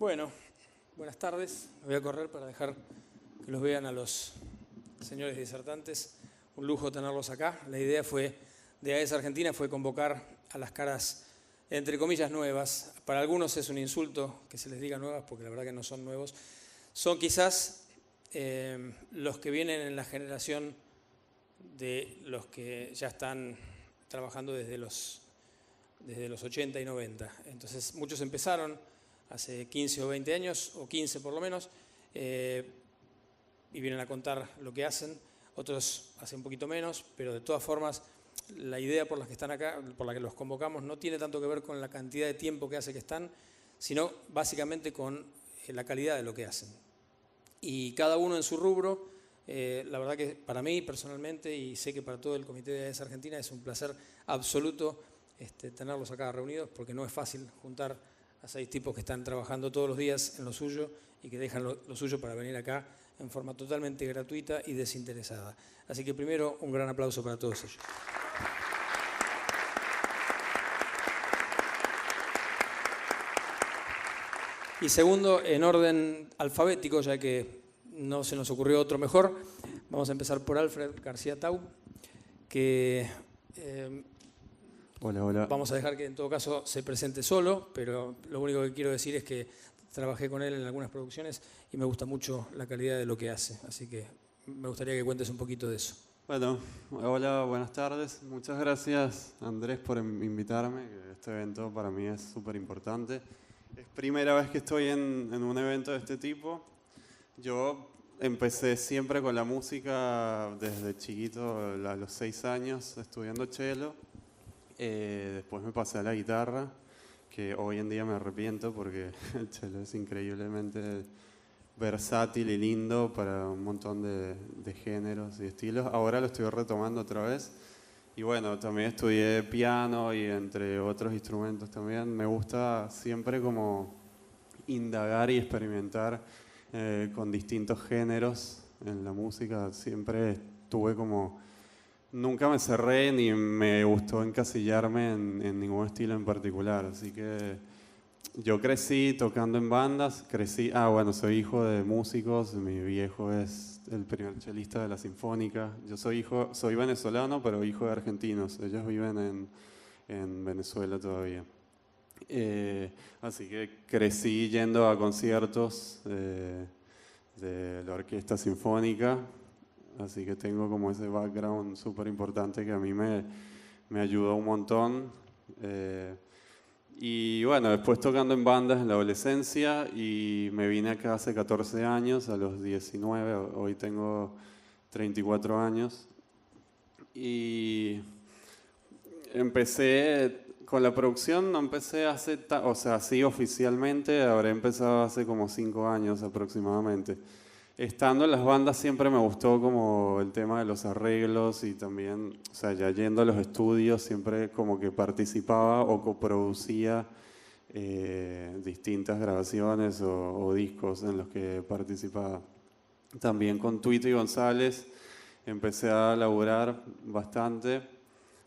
Bueno, buenas tardes. Me voy a correr para dejar que los vean a los señores disertantes. Un lujo tenerlos acá. La idea de AES Argentina fue convocar a las caras, entre comillas, nuevas. Para algunos es un insulto que se les diga nuevas, porque la verdad que no son nuevos. Son quizás los que vienen en la generación de los que ya están trabajando desde los 80 y 90. Entonces, muchos empezaron hace 15 o 20 años, o 15 por lo menos, y vienen a contar lo que hacen. Otros hace un poquito menos, pero de todas formas, la idea por la que están acá, por la que los convocamos, no tiene tanto que ver con la cantidad de tiempo que hace que están, sino básicamente con la calidad de lo que hacen. Y cada uno en su rubro. La verdad que para mí personalmente, y sé que para todo el Comité de AES Argentina, es un placer absoluto tenerlos acá reunidos, porque no es fácil juntar a 6 tipos que están trabajando todos los días en lo suyo y que dejan lo suyo para venir acá en forma totalmente gratuita y desinteresada. Así que primero, un gran aplauso para todos ellos. Y segundo, en orden alfabético, ya que no se nos ocurrió otro mejor, vamos a empezar por Alfred García Tau, que Hola. Vamos a dejar que en todo caso se presente solo, pero lo único que quiero decir es que trabajé con él en algunas producciones y me gusta mucho la calidad de lo que hace, así que me gustaría que cuentes un poquito de eso. Bueno, hola, buenas tardes. Muchas gracias, Andrés, por invitarme. Este evento para mí es súper importante. Es primera vez que estoy en un evento de este tipo. Yo empecé siempre con la música desde chiquito, a los 6 años, estudiando cello. Después me pasé a la guitarra, que hoy en día me arrepiento porque el cello es increíblemente versátil y lindo para un montón de géneros y estilos. Ahora lo estoy retomando otra vez. Y bueno, también estudié piano y entre otros instrumentos también. Me gusta siempre como indagar y experimentar con distintos géneros en la música. Siempre tuve como... Nunca me cerré ni me gustó encasillarme en ningún estilo en particular. Así que yo crecí tocando en bandas. Bueno, soy hijo de músicos. Mi viejo es el primer chelista de la Sinfónica. Yo soy venezolano, pero hijo de argentinos. Ellos viven en Venezuela todavía. Así que crecí yendo a conciertos de la Orquesta Sinfónica. Así que tengo como ese background súper importante que a mí me ayudó un montón. Y bueno, después tocando en bandas en la adolescencia y me vine acá hace 14 años, a los 19, hoy tengo 34 años. Y empecé con la producción, no empecé sí oficialmente, habré empezado hace como 5 años aproximadamente. Estando en las bandas siempre me gustó como el tema de los arreglos y también, o sea, ya yendo a los estudios siempre como que participaba o coproducía distintas grabaciones o discos en los que participaba. También con Tuito y González empecé a laburar bastante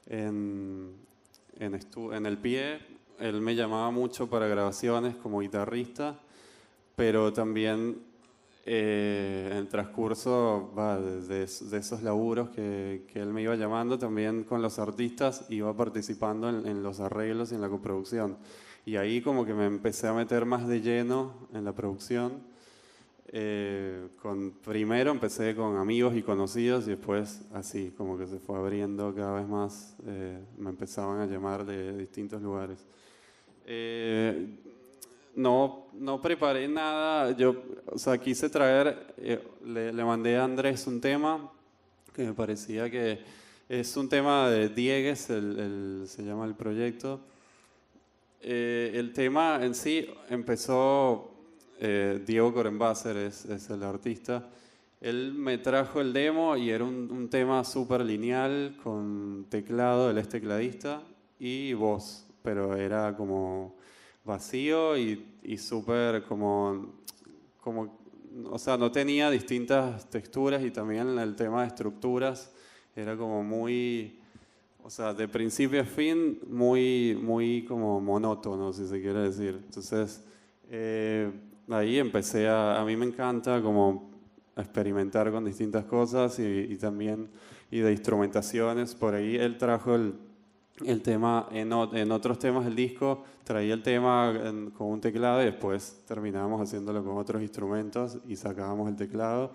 en el pie. Él me llamaba mucho para grabaciones como guitarrista, pero también en el transcurso de esos laburos que él me iba llamando, también con los artistas iba participando en los arreglos y en la coproducción. Y ahí como que me empecé a meter más de lleno en la producción. Primero empecé con amigos y conocidos y después así como que se fue abriendo cada vez más. Me empezaban a llamar de distintos lugares. No preparé nada, quise traer, le mandé a Andrés un tema que me parecía que es un tema de Diegues, se llama el proyecto. El tema en sí empezó, Diego Corenbaser es el artista. Él me trajo el demo y era un tema súper lineal con teclado, él es tecladista, y voz, pero era como vacío y súper como, o sea, no tenía distintas texturas y también el tema de estructuras era como muy, o sea, de principio a fin, muy como monótono, si se quiere decir. Entonces, ahí empecé a mí me encanta como experimentar con distintas cosas y también y de instrumentaciones. Por ahí él trajo el tema, en otros temas del disco, traía el tema con un teclado y después terminábamos haciéndolo con otros instrumentos y sacábamos el teclado.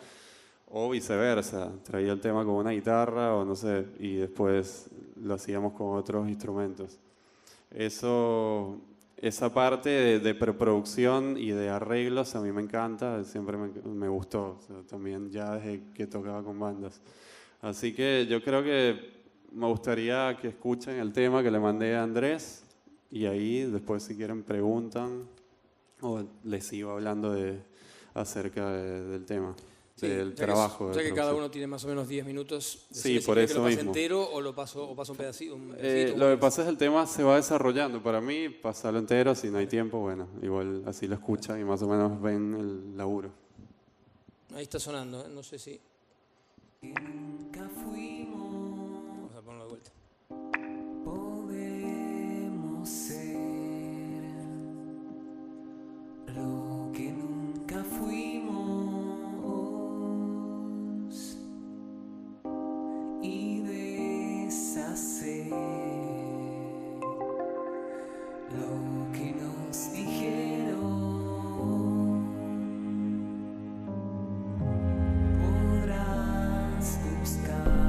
O viceversa, traía el tema con una guitarra o no sé, y después lo hacíamos con otros instrumentos. Esa parte de preproducción y de arreglos a mí me encanta, siempre me gustó, o sea, también ya desde que tocaba con bandas. Así que yo creo que me gustaría que escuchen el tema que le mandé a Andrés y ahí después si quieren preguntan o les sigo hablando acerca del tema. Sí, del trabajo. Ya que cada uno tiene más o menos 10 minutos. Sí, por eso que lo pase mismo. entero o lo paso un pedacito. Lo que pasa es el tema se va desarrollando. Para mí, pasarlo entero, si no hay tiempo, bueno, igual así lo escuchan y más o menos ven el laburo. Ahí está sonando, no sé si... Nunca fuimos, Vamos a ponerlo de vuelta. podemos ser lo que nunca fuimos y deshacer lo que nos dijeron. Podrás buscar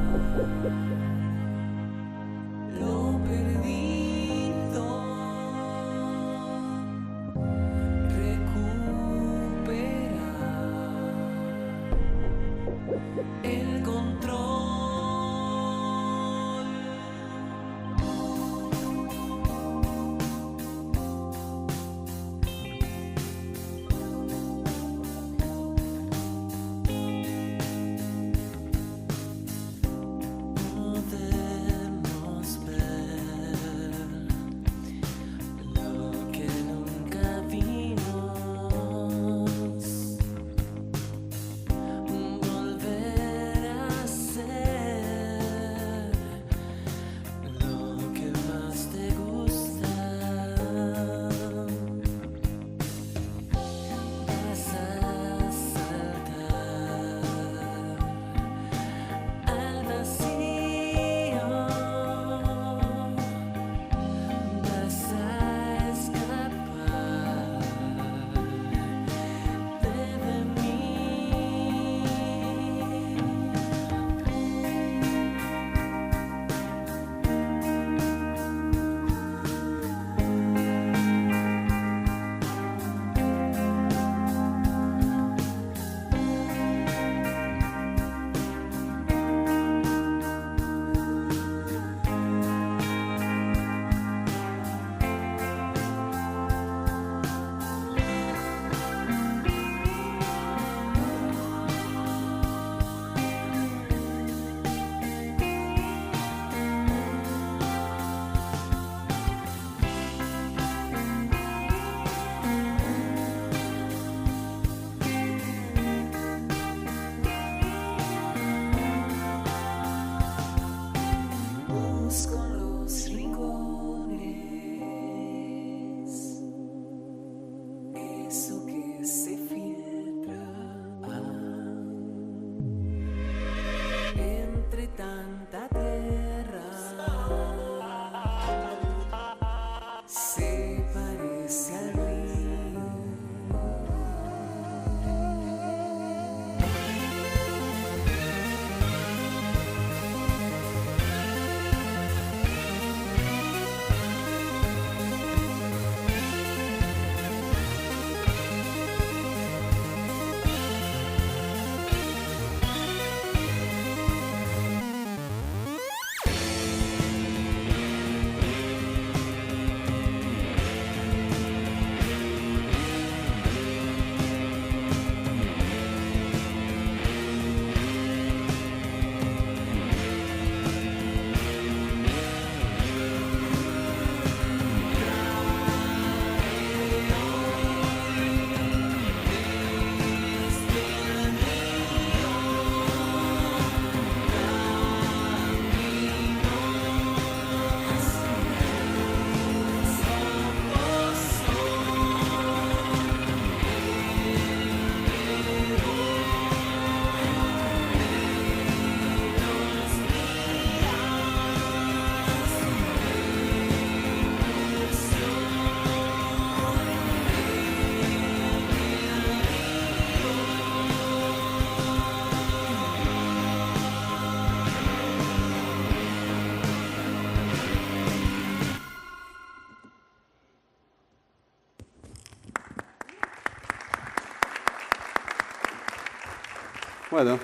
Bueno,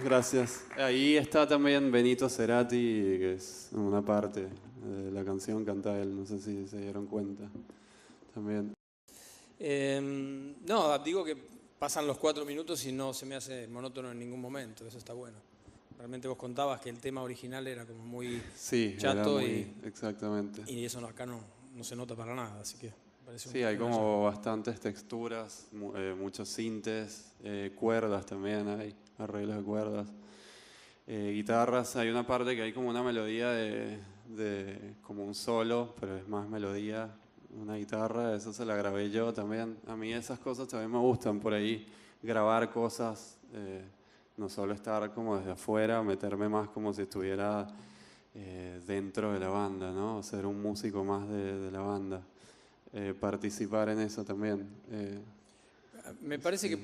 gracias. Ahí está también Benito Cerati, que es una parte de la canción, canta él, no sé si se dieron cuenta. También. No, digo que pasan los 4 minutos y no se me hace monótono en ningún momento, eso está bueno. Realmente vos contabas que el tema original era como muy Sí, chato era muy, exactamente. y eso acá no se nota para nada, así que parece Sí, hay como bastantes texturas, muchos sintes, cuerdas también hay, arreglos de cuerdas. Guitarras, hay una parte que hay como una melodía como un solo, pero es más melodía, una guitarra, eso se la grabé yo también. A mí esas cosas también me gustan por ahí, grabar cosas, no solo estar como desde afuera, meterme más como si estuviera dentro de la banda, ¿no? Ser un músico más de la banda. Participar en eso también. Me parece que,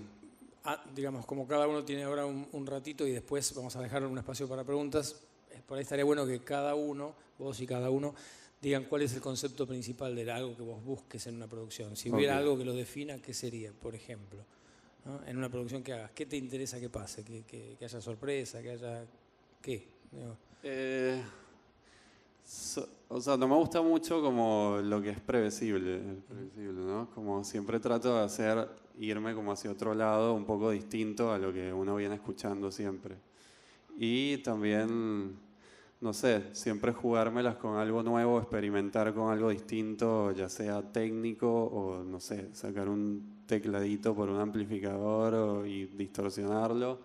digamos, como cada uno tiene ahora un ratito y después vamos a dejar un espacio para preguntas, por ahí estaría bueno que cada uno, vos y cada uno, digan cuál es el concepto principal de algo que vos busques en una producción. Si hubiera algo que lo defina, ¿qué sería, por ejemplo? ¿No? En una producción que hagas, ¿qué te interesa que pase? Que haya sorpresa, que haya... ¿Qué? Digo, O sea, no me gusta mucho como lo que es previsible, ¿no? Como siempre trato de irme como hacia otro lado, un poco distinto a lo que uno viene escuchando siempre. Y también, no sé, siempre jugármelas con algo nuevo, experimentar con algo distinto, ya sea técnico o, no sé, sacar un tecladito por un amplificador y distorsionarlo.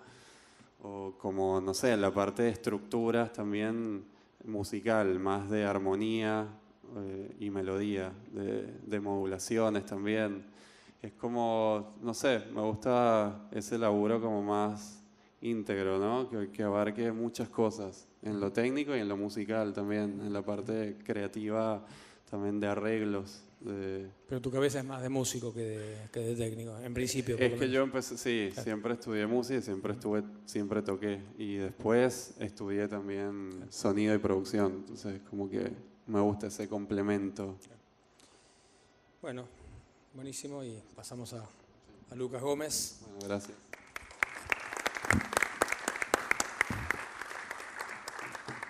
O como, no sé, la parte de estructuras también musical, más de armonía y melodía, de modulaciones también. Es como, no sé, me gusta ese laburo como más íntegro, ¿no? Que abarque muchas cosas, en lo técnico y en lo musical también, en la parte creativa también de arreglos. Pero tu cabeza es más de músico que de técnico, en principio. Es que yo empecé, sí, claro. Siempre estudié música, siempre toqué. Y después estudié también sonido y producción. Entonces, como que me gusta ese complemento. Bueno, buenísimo. Y pasamos a Lucas Gómez. Bueno, gracias.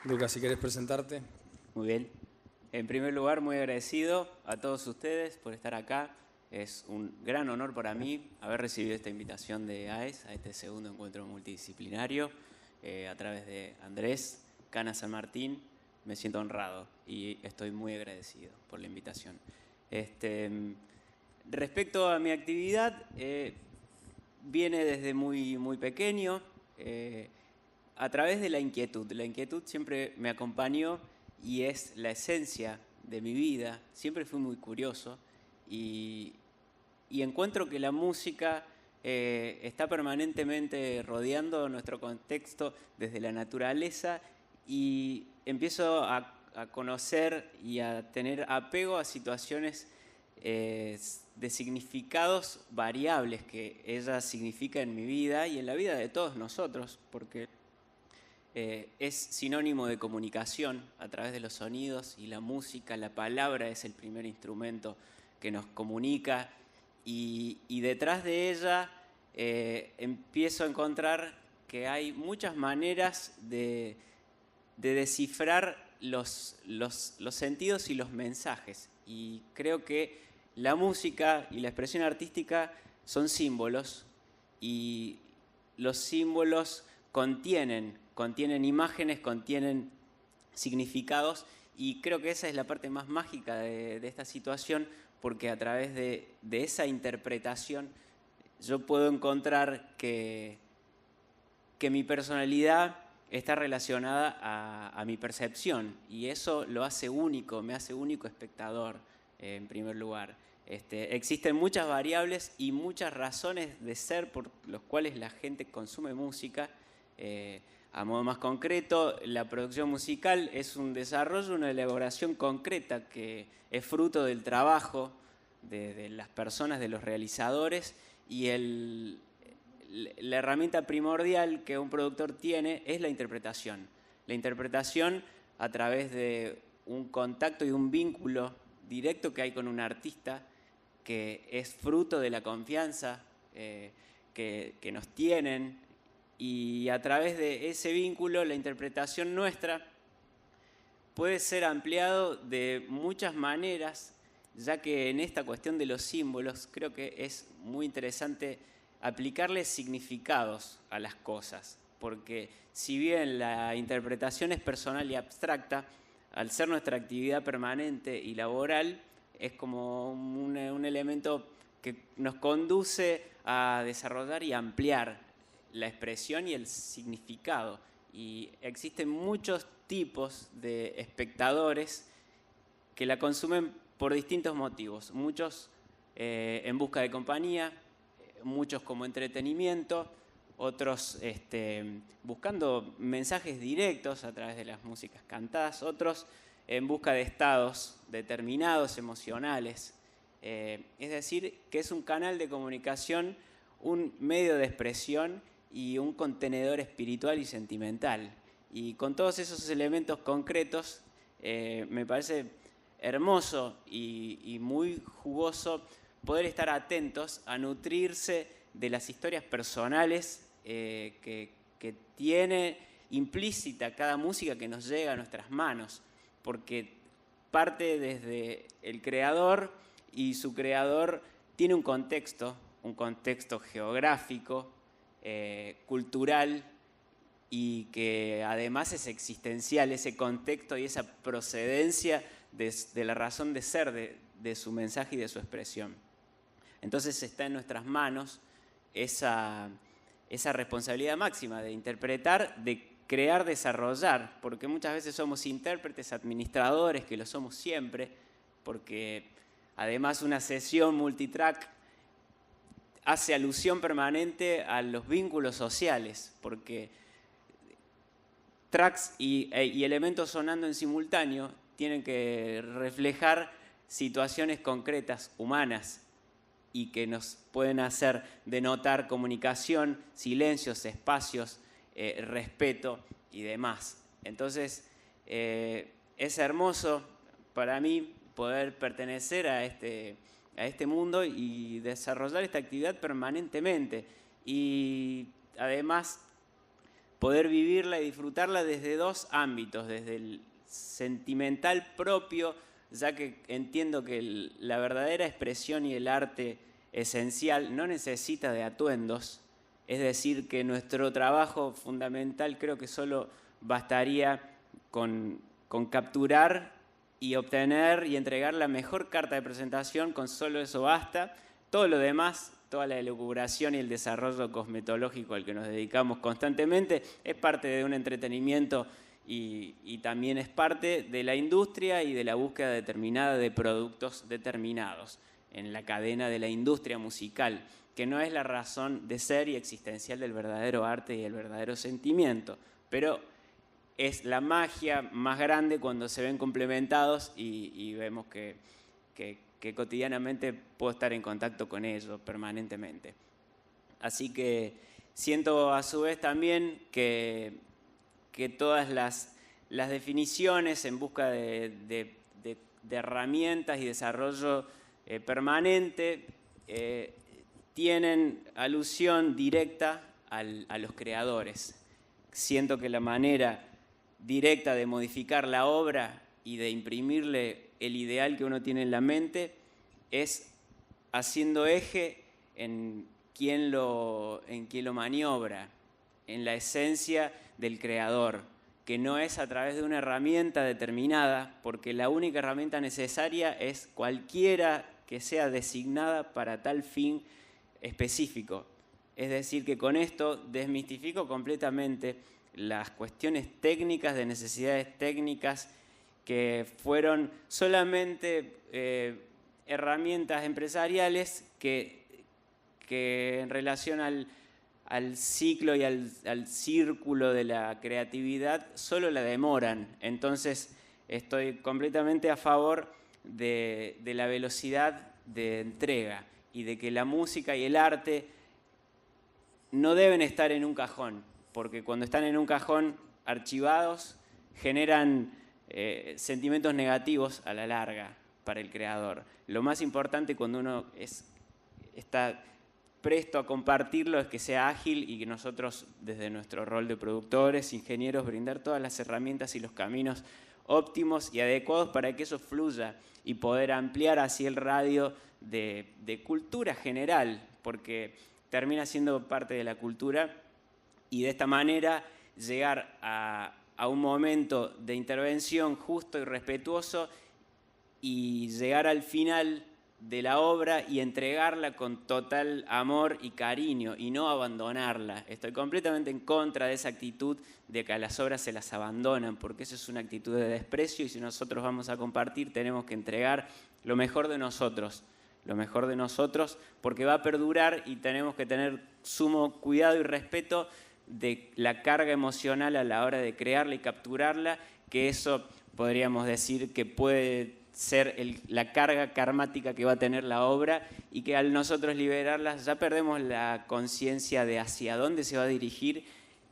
Lucas, si querés presentarte. Muy bien. En primer lugar, muy agradecido a todos ustedes por estar acá. Es un gran honor para mí haber recibido esta invitación de AES a este segundo encuentro multidisciplinario a través de Andrés, Cana San Martín. Me siento honrado y estoy muy agradecido por la invitación. Respecto a mi actividad, viene desde muy pequeño a través de la inquietud. La inquietud siempre me acompañó y es la esencia de mi vida. Siempre fui muy curioso y encuentro que la música está permanentemente rodeando nuestro contexto desde la naturaleza y empiezo a conocer y a tener apego a situaciones de significados variables que ella significa en mi vida y en la vida de todos nosotros, porque es sinónimo de comunicación a través de los sonidos y la música. La palabra es el primer instrumento que nos comunica y detrás de ella empiezo a encontrar que hay muchas maneras de descifrar los sentidos y los mensajes. Y creo que la música y la expresión artística son símbolos y los símbolos contienen imágenes, contienen significados y creo que esa es la parte más mágica de esta situación porque a través de esa interpretación yo puedo encontrar que mi personalidad está relacionada a mi percepción y eso lo hace único, me hace único espectador en primer lugar. Existen muchas variables y muchas razones de ser por los cuales la gente consume música. A modo más concreto, la producción musical es un desarrollo, una elaboración concreta que es fruto del trabajo de las personas, de los realizadores y la herramienta primordial que un productor tiene es la interpretación. La interpretación a través de un contacto y un vínculo directo que hay con un artista que es fruto de la confianza que nos tienen y a través de ese vínculo la interpretación nuestra puede ser ampliado de muchas maneras, ya que en esta cuestión de los símbolos creo que es muy interesante aplicarle significados a las cosas, porque si bien la interpretación es personal y abstracta, al ser nuestra actividad permanente y laboral, es como un elemento que nos conduce a desarrollar y ampliar la expresión y el significado. Y existen muchos tipos de espectadores que la consumen por distintos motivos. Muchos en busca de compañía, muchos como entretenimiento, otros buscando mensajes directos a través de las músicas cantadas, otros en busca de estados determinados emocionales. Es decir, que es un canal de comunicación, un medio de expresión y un contenedor espiritual y sentimental. Y con todos esos elementos concretos, me parece hermoso y muy jugoso poder estar atentos a nutrirse de las historias personales que tiene implícita cada música que nos llega a nuestras manos, porque parte desde el creador y su creador tiene un contexto geográfico, cultural, y que además es existencial, ese contexto y esa procedencia de la razón de ser de su mensaje y de su expresión. Entonces está en nuestras manos esa responsabilidad máxima de interpretar, de crear, desarrollar, porque muchas veces somos intérpretes, administradores, que lo somos siempre, porque además una sesión multitrack hace alusión permanente a los vínculos sociales, porque tracks y elementos sonando en simultáneo tienen que reflejar situaciones concretas, humanas, y que nos pueden hacer denotar comunicación, silencios, espacios, respeto y demás. Entonces, es hermoso para mí poder pertenecer a este mundo y desarrollar esta actividad permanentemente. Y además, poder vivirla y disfrutarla desde dos ámbitos, desde el sentimental propio, ya que entiendo que la verdadera expresión y el arte esencial no necesita de atuendos, es decir, que nuestro trabajo fundamental creo que solo bastaría con capturar y obtener y entregar la mejor carta de presentación, con solo eso basta. Todo lo demás, toda la elucubración y el desarrollo cosmetológico al que nos dedicamos constantemente, es parte de un entretenimiento y también es parte de la industria y de la búsqueda determinada de productos determinados en la cadena de la industria musical, que no es la razón de ser y existencial del verdadero arte y el verdadero sentimiento, pero es la magia más grande cuando se ven complementados y vemos que cotidianamente puedo estar en contacto con ellos permanentemente. Así que siento a su vez también que todas las definiciones en busca de herramientas y desarrollo permanente tienen alusión directa a los creadores. Siento que la manera directa de modificar la obra y de imprimirle el ideal que uno tiene en la mente es haciendo eje en quien lo maniobra, en la esencia del creador, que no es a través de una herramienta determinada, porque la única herramienta necesaria es cualquiera que sea designada para tal fin específico. Es decir, que con esto desmistifico completamente las cuestiones técnicas, de necesidades técnicas, que fueron solamente herramientas empresariales que en relación al ciclo y al círculo de la creatividad solo la demoran. Entonces estoy completamente a favor de la velocidad de entrega y de que la música y el arte no deben estar en un cajón, porque cuando están en un cajón archivados generan sentimientos negativos a la larga para el creador. Lo más importante cuando uno está presto a compartirlo es que sea ágil y que nosotros, desde nuestro rol de productores, ingenieros, brindar todas las herramientas y los caminos óptimos y adecuados para que eso fluya y poder ampliar así el radio de cultura general, porque termina siendo parte de la cultura, y de esta manera llegar a un momento de intervención justo y respetuoso y llegar al final de la obra y entregarla con total amor y cariño y no abandonarla. Estoy completamente en contra de esa actitud de que a las obras se las abandonan, porque eso es una actitud de desprecio, y si nosotros vamos a compartir tenemos que entregar lo mejor de nosotros, porque va a perdurar, y tenemos que tener sumo cuidado y respeto de la carga emocional a la hora de crearla y capturarla, que eso podríamos decir que puede ser la carga karmática que va a tener la obra, y que al nosotros liberarla ya perdemos la conciencia de hacia dónde se va a dirigir,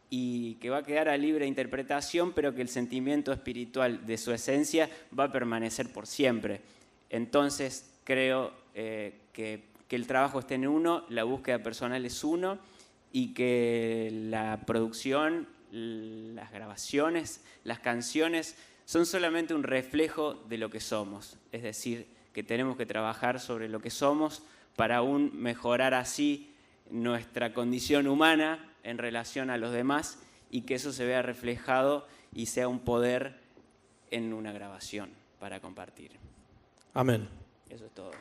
y que va a quedar a libre interpretación, pero que el sentimiento espiritual de su esencia va a permanecer por siempre. Entonces creo que el trabajo está en uno, la búsqueda personal es uno, y que la producción, las grabaciones, las canciones son solamente un reflejo de lo que somos. Es decir, que tenemos que trabajar sobre lo que somos para aún mejorar así nuestra condición humana en relación a los demás, y que eso se vea reflejado y sea un poder en una grabación para compartir. Amén. Eso es todo.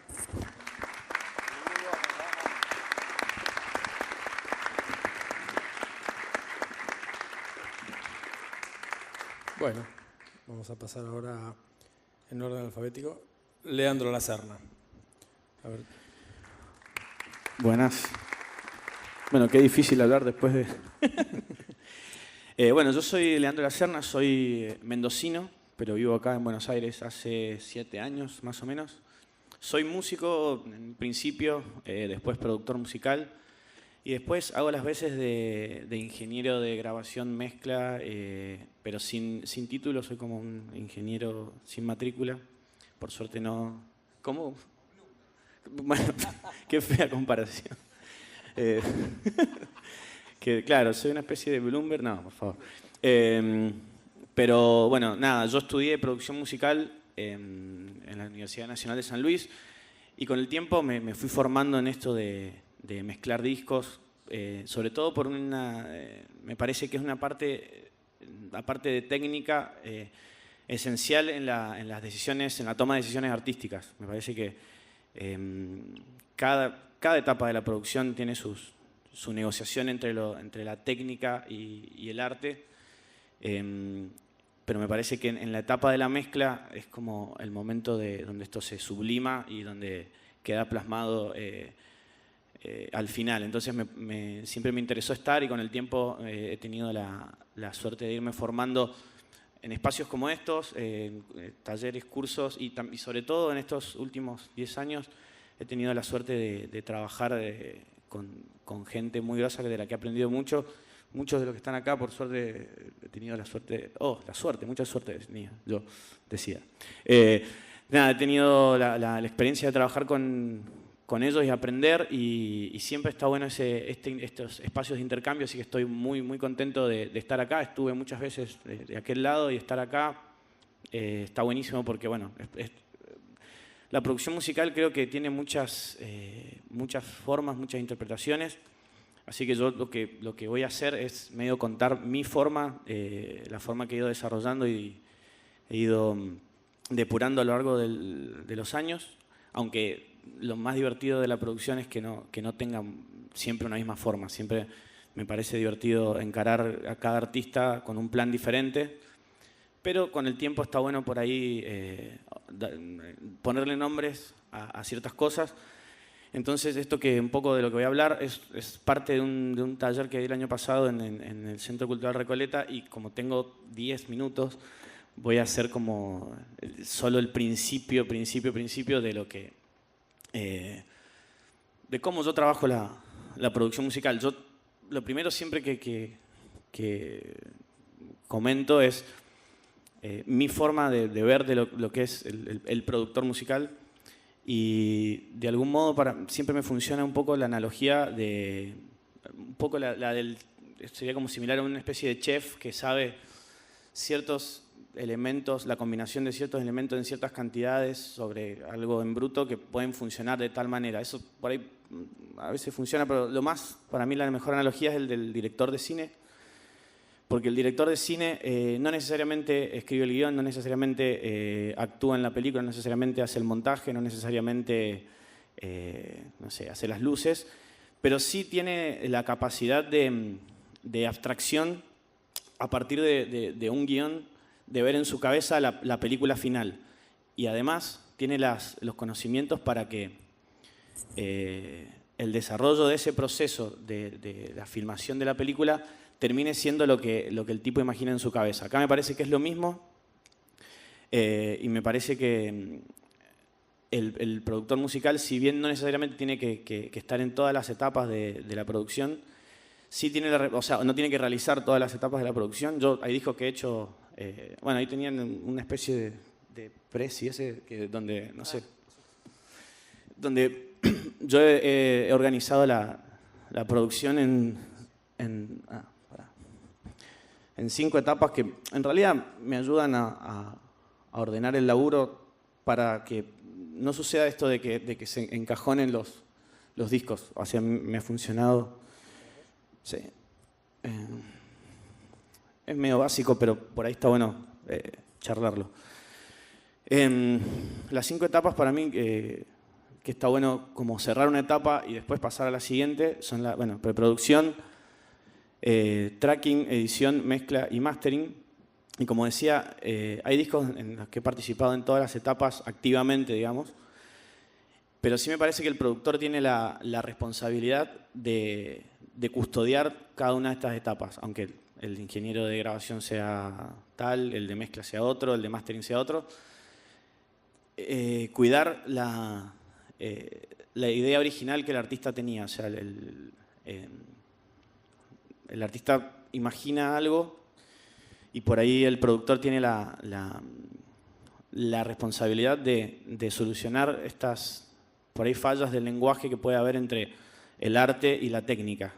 Bueno, vamos a pasar ahora en orden alfabético. Leandro Lacerna. A ver. Buenas. Bueno, qué difícil hablar después de... Bueno, yo soy Leandro Lacerna, soy mendocino, pero vivo acá en Buenos Aires hace 7 años, más o menos. Soy músico, en principio, después productor musical, y después hago las veces de ingeniero de grabación mezcla, pero sin título, soy como un ingeniero sin matrícula. Por suerte no... ¿Cómo? Bueno, qué fea comparación. Que claro, soy una especie de Bloomberg, no, por favor. Pero bueno, nada, yo estudié producción musical en la Universidad Nacional de San Luis, y con el tiempo me fui formando en esto de mezclar discos, sobre todo por una, me parece que es una parte, aparte de técnica, esencial en las decisiones, en la toma de decisiones artísticas. Me parece que cada etapa de la producción tiene su negociación entre la técnica y el arte, pero me parece que en la etapa de la mezcla es como el momento donde esto se sublima y donde queda plasmado al final. Entonces siempre me interesó estar, y con el tiempo he tenido la suerte de irme formando en espacios como estos, en talleres, cursos, y sobre todo en estos últimos 10 años he tenido la suerte de trabajar con gente muy grosa de la que he aprendido mucho. Muchos de los que están acá, por suerte, he tenido mucha suerte tenía, yo decía. Nada, he tenido la experiencia de trabajar con ellos y aprender, y siempre está bueno estos espacios de intercambio, así que estoy muy, muy contento de estar acá. Estuve muchas veces de aquel lado, y estar acá está buenísimo, porque bueno, la producción musical creo que tiene muchas formas, muchas interpretaciones. Así que yo lo que voy a hacer es medio contar mi forma, la forma que he ido desarrollando y he ido depurando a lo largo de los años, aunque lo más divertido de la producción es que no tengan siempre una misma forma. Siempre me parece divertido encarar a cada artista con un plan diferente, pero con el tiempo está bueno por ahí ponerle nombres a ciertas cosas. Entonces, esto que un poco de lo que voy a hablar es parte de un taller que di el año pasado en el Centro Cultural Recoleta, y como tengo 10 minutos, voy a hacer como solo el principio de lo que... de cómo yo trabajo la producción musical. Yo lo primero siempre que comento es mi forma de ver de lo que es el productor musical. Y de algún modo siempre me funciona un poco la analogía de, un poco sería como similar a una especie de chef que sabe ciertos elementos, la combinación de ciertos elementos en ciertas cantidades sobre algo en bruto que pueden funcionar de tal manera. Eso por ahí a veces funciona, pero para mí la mejor analogía es el del director de cine, porque el director de cine no necesariamente escribe el guión, no necesariamente actúa en la película, no necesariamente hace el montaje, no necesariamente no sé, hace las luces, pero sí tiene la capacidad de abstracción a partir de un guión, de ver en su cabeza la película final. Y además tiene los conocimientos para que el desarrollo de ese proceso de la filmación de la película termine siendo lo que el tipo imagina en su cabeza. Acá me parece que es lo mismo y me parece que el productor musical, si bien no necesariamente tiene que estar en todas las etapas de la producción, sí tiene no tiene que realizar todas las etapas de la producción. Yo hay discos que he hecho, bueno, ahí tenían una especie de presi donde, no sé, donde yo he organizado la producción en 5 etapas que en realidad me ayudan a ordenar el laburo para que no suceda esto de que se encajonen los discos. O sea, me ha funcionado. Sí. Es medio básico, pero por ahí está bueno charlarlo. Las 5 etapas para mí, que está bueno como cerrar una etapa y después pasar a la siguiente, son preproducción, tracking, edición, mezcla y mastering. Y como decía, hay discos en los que he participado en todas las etapas activamente, digamos, pero sí me parece que el productor tiene la responsabilidad de custodiar cada una de estas etapas, aunque el ingeniero de grabación sea tal, el de mezcla sea otro, el de mastering sea otro. Cuidar la idea original que el artista tenía. O sea, el artista imagina algo y por ahí el productor tiene la responsabilidad de solucionar estas por ahí fallas del lenguaje que puede haber entre el arte y la técnica.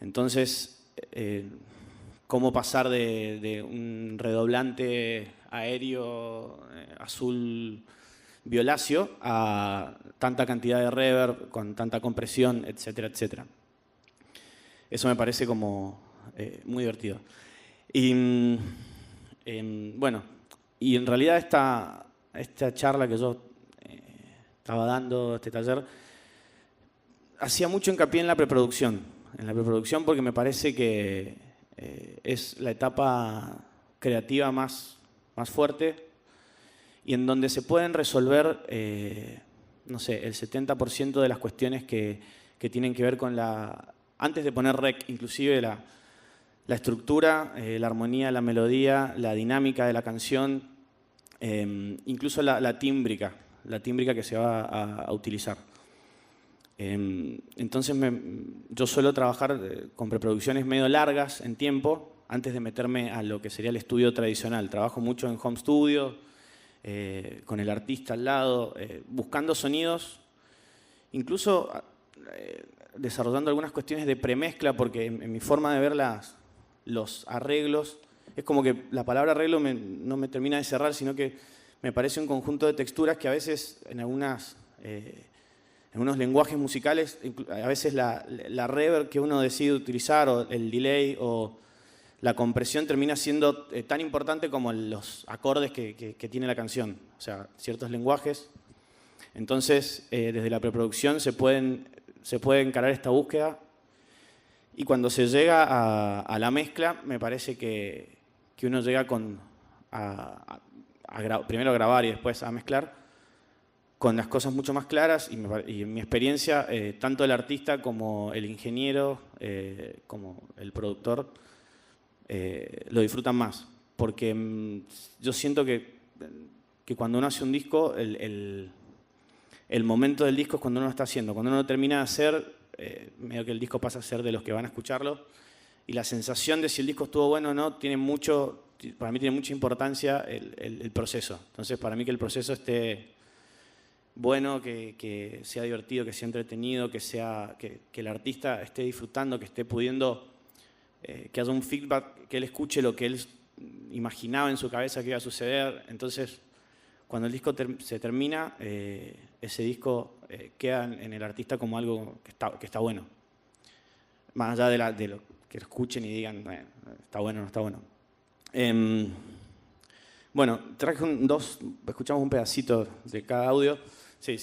Entonces, cómo pasar de un redoblante aéreo azul violáceo a tanta cantidad de reverb con tanta compresión, etcétera, etcétera. Eso me parece como muy divertido. Y bueno, y en realidad esta charla que yo estaba dando, este taller, hacía mucho hincapié en la preproducción. En la preproducción porque me parece que es la etapa creativa más fuerte y en donde se pueden resolver, no sé, el 70% de las cuestiones que tienen que ver con antes de poner rec, inclusive la estructura, la armonía, la melodía, la dinámica de la canción, incluso la tímbrica que se va a utilizar. Entonces yo suelo trabajar con preproducciones medio largas en tiempo antes de meterme a lo que sería el estudio tradicional. Trabajo mucho en home studio, con el artista al lado, buscando sonidos, incluso desarrollando algunas cuestiones de premezcla, porque en mi forma de ver los arreglos, es como que la palabra arreglo no me termina de cerrar, sino que me parece un conjunto de texturas que a veces en unos lenguajes musicales, a veces la reverb que uno decide utilizar, o el delay, o la compresión termina siendo tan importante como los acordes que tiene la canción. O sea, ciertos lenguajes. Entonces, desde la preproducción se puede encarar esta búsqueda. Y cuando se llega a la mezcla, me parece que uno llega primero a grabar y después a mezclar, con las cosas mucho más claras y en mi experiencia, tanto el artista como el ingeniero, como el productor, lo disfrutan más. Porque yo siento que cuando uno hace un disco, el momento del disco es cuando uno lo está haciendo. Cuando uno lo termina de hacer, medio que el disco pasa a ser de los que van a escucharlo. Y la sensación de si el disco estuvo bueno o no, para mí tiene mucha importancia el proceso. Entonces, para mí que el proceso esté bueno, que sea divertido, que sea entretenido, que el artista esté disfrutando, que esté pudiendo, que haya un feedback, que él escuche lo que él imaginaba en su cabeza que iba a suceder. Entonces, cuando el disco se termina, ese disco queda en el artista como algo que está bueno. Más allá de lo que escuchen y digan, está bueno o no está bueno. Bueno, traje escuchamos un pedacito de cada audio. Sí.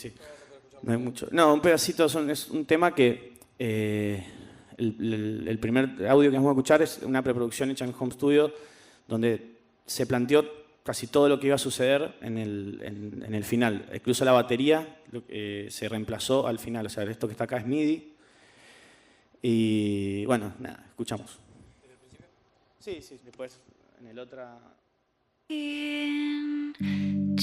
No hay mucho. No, un pedacito es un tema que el primer audio que vamos a escuchar es una preproducción hecha en Home Studio, donde se planteó casi todo lo que iba a suceder en el final. Incluso la batería se reemplazó al final. O sea, esto que está acá es MIDI. Y bueno, nada, escuchamos. ¿Desde el principio? Sí, después en el otro... In 2,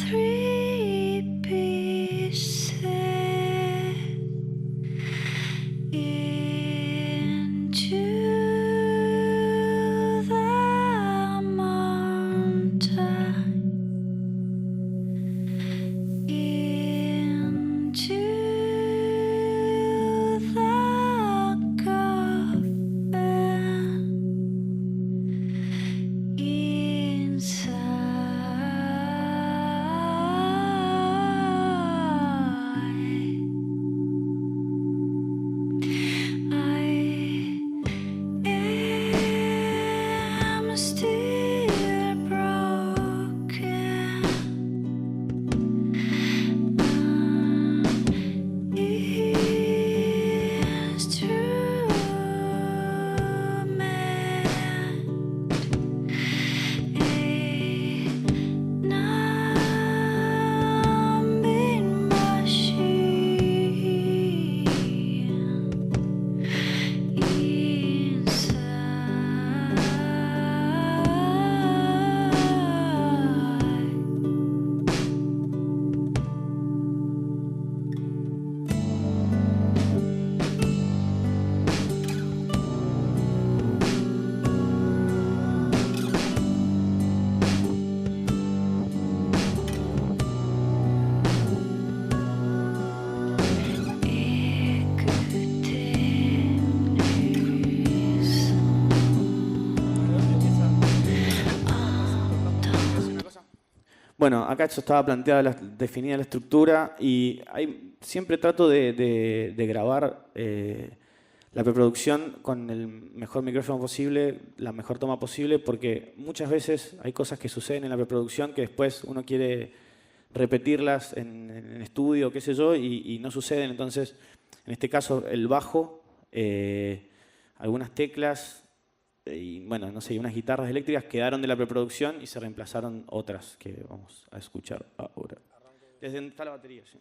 3 pieces into the mountain, into the coffin. Bueno, acá esto estaba planteada, definida la estructura y siempre trato de grabar la preproducción con el mejor micrófono posible, la mejor toma posible, porque muchas veces hay cosas que suceden en la preproducción que después uno quiere repetirlas en estudio, qué sé yo, y no suceden. Entonces, en este caso, el bajo, algunas teclas y, bueno, no sé, unas guitarras eléctricas quedaron de la preproducción y se reemplazaron otras que vamos a escuchar ahora. Desde donde está la batería, sí.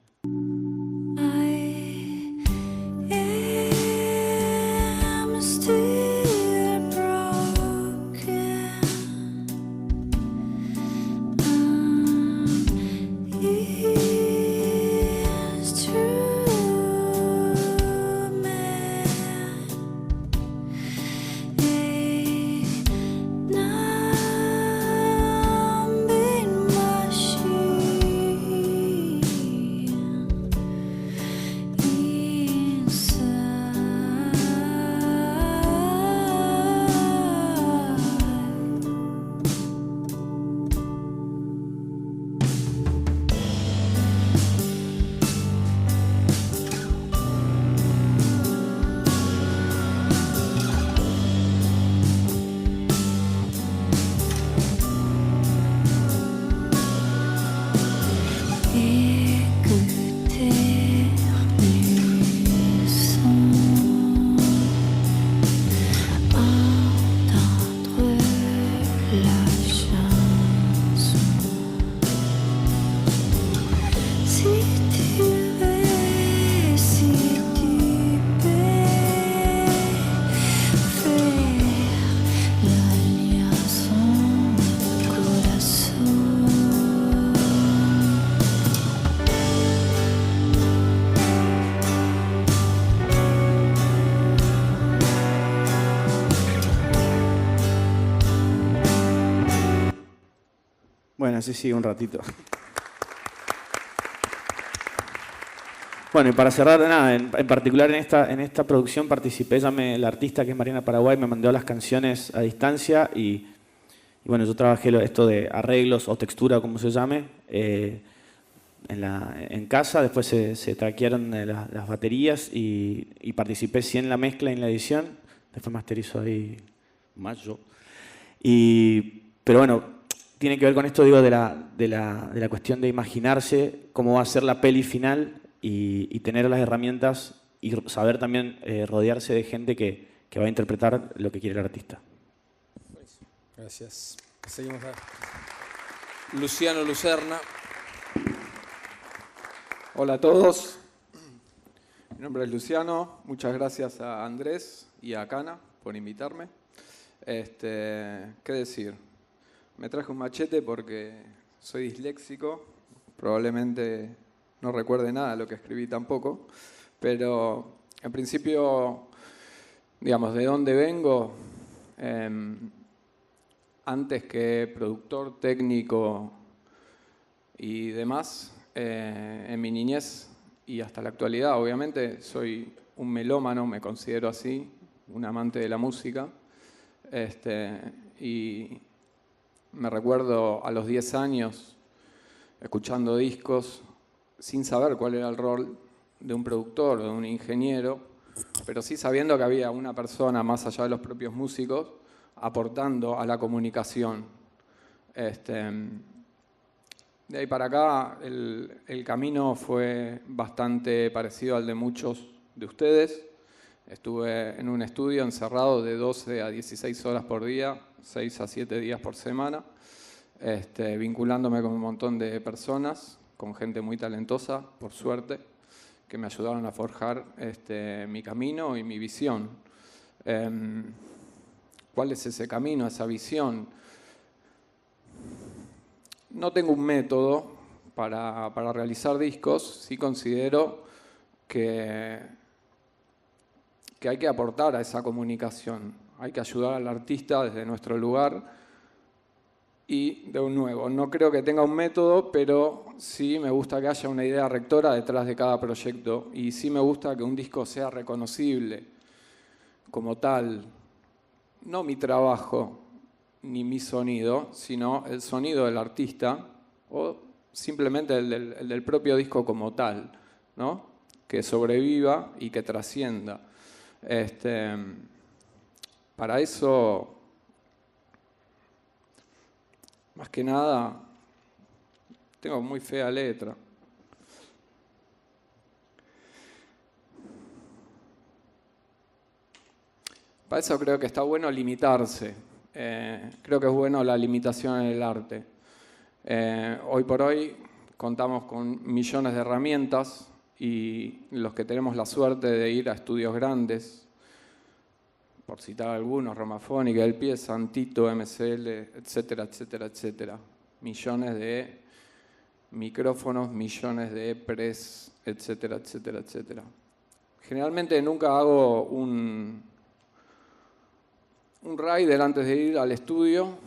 Bueno, sí, un ratito. Bueno, y para cerrar, nada, en particular en esta producción participé, la artista que es Mariana Paraguay me mandó las canciones a distancia y bueno, yo trabajé esto de arreglos o textura, como se llame, en casa, después se traquearon las baterías y participé sí en la mezcla y en la edición, después masterizo ahí Mayo. Pero bueno, tiene que ver con esto, digo, de la cuestión de imaginarse cómo va a ser la peli final y tener las herramientas y saber también rodearse de gente que va a interpretar lo que quiere el artista. Gracias. Seguimos a Luciano Lucerna. Hola a todos, mi nombre es Luciano, muchas gracias a Andrés y a Cana por invitarme. ¿Qué decir? Me traje un machete porque soy disléxico, probablemente no recuerde nada de lo que escribí tampoco, pero en principio, digamos, ¿de dónde vengo? Antes que productor, técnico y demás, en mi niñez y hasta la actualidad, obviamente, soy un melómano, me considero así, un amante de la música. Y me recuerdo a los 10 años escuchando discos sin saber cuál era el rol de un productor o de un ingeniero, pero sí sabiendo que había una persona más allá de los propios músicos aportando a la comunicación. De ahí para acá el camino fue bastante parecido al de muchos de ustedes. Estuve en un estudio encerrado de 12 a 16 horas por día, 6 a 7 días por semana, vinculándome con un montón de personas, con gente muy talentosa, por suerte, que me ayudaron a forjar mi camino y mi visión. ¿Cuál es ese camino, esa visión? No tengo un método para realizar discos, sí considero que hay que aportar a esa comunicación, hay que ayudar al artista desde nuestro lugar y, de nuevo, no creo que tenga un método, pero sí me gusta que haya una idea rectora detrás de cada proyecto y sí me gusta que un disco sea reconocible como tal, no mi trabajo ni mi sonido, sino el sonido del artista o simplemente el del propio disco como tal, ¿no? Que sobreviva y que trascienda. Para eso, más que nada, tengo muy fea letra. Para eso creo que está bueno limitarse. Creo que es bueno la limitación en el arte. Hoy por hoy contamos con millones de herramientas y los que tenemos la suerte de ir a estudios grandes, por citar algunos, Romafónica, El Pie, Santito, MCL, etcétera, etcétera, etcétera. Millones de micrófonos, millones de press, etcétera, etcétera, etcétera. Generalmente nunca hago un rider antes de ir al estudio.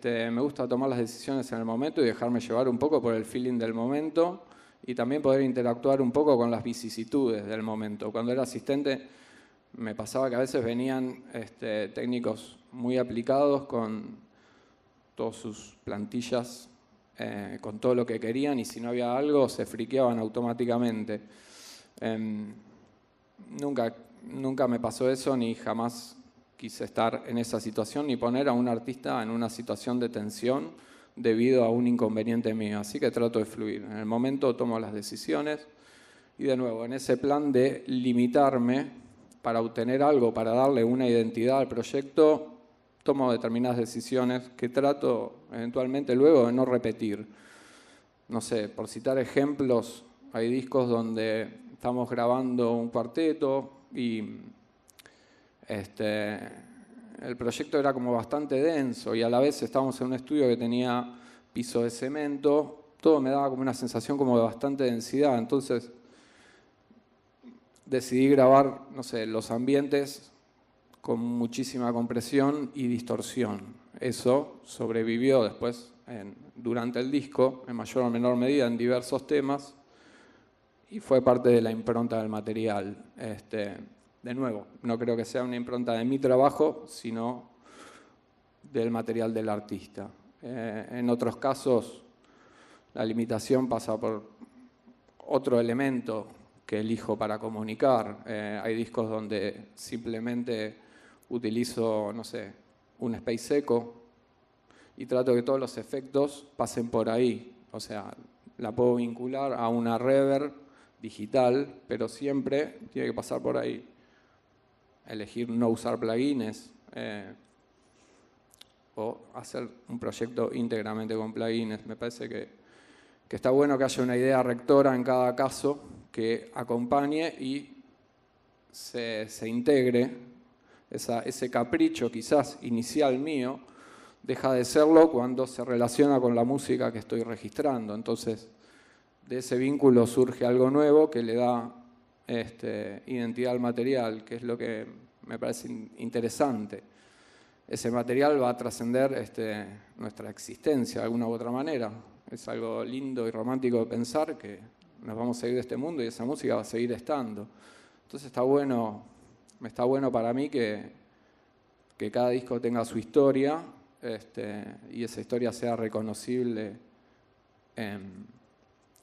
Me gusta tomar las decisiones en el momento y dejarme llevar un poco por el feeling del momento y también poder interactuar un poco con las vicisitudes del momento. Cuando era asistente me pasaba que a veces venían técnicos muy aplicados con todas sus plantillas, con todo lo que querían y si no había algo se friqueaban automáticamente. Nunca me pasó eso ni jamás quise estar en esa situación ni poner a un artista en una situación de tensión debido a un inconveniente mío. Así que trato de fluir. En el momento tomo las decisiones y de nuevo, en ese plan de limitarme para obtener algo, para darle una identidad al proyecto, tomo determinadas decisiones que trato eventualmente luego de no repetir. No sé, por citar ejemplos, hay discos donde estamos grabando un cuarteto y el proyecto era como bastante denso y a la vez estábamos en un estudio que tenía piso de cemento, todo me daba como una sensación como de bastante densidad, entonces decidí grabar, no sé, los ambientes con muchísima compresión y distorsión. Eso sobrevivió después durante el disco, en mayor o menor medida en diversos temas y fue parte de la impronta del material. De nuevo, no creo que sea una impronta de mi trabajo, sino del material del artista. En otros casos, la limitación pasa por otro elemento que elijo para comunicar. Hay discos donde simplemente utilizo, no sé, un Space Echo y trato que todos los efectos pasen por ahí. O sea, la puedo vincular a una reverb digital, pero siempre tiene que pasar por ahí. Elegir no usar plugins o hacer un proyecto íntegramente con plugins. Me parece que está bueno que haya una idea rectora en cada caso que acompañe y se integre. Ese capricho quizás inicial mío deja de serlo cuando se relaciona con la música que estoy registrando. Entonces, de ese vínculo surge algo nuevo que le da identidad al material, que es lo que me parece interesante. Ese material va a trascender nuestra existencia de alguna u otra manera. Es algo lindo y romántico de pensar que nos vamos a ir de este mundo y esa música va a seguir estando. Entonces está bueno para mí que cada disco tenga su historia y esa historia sea reconocible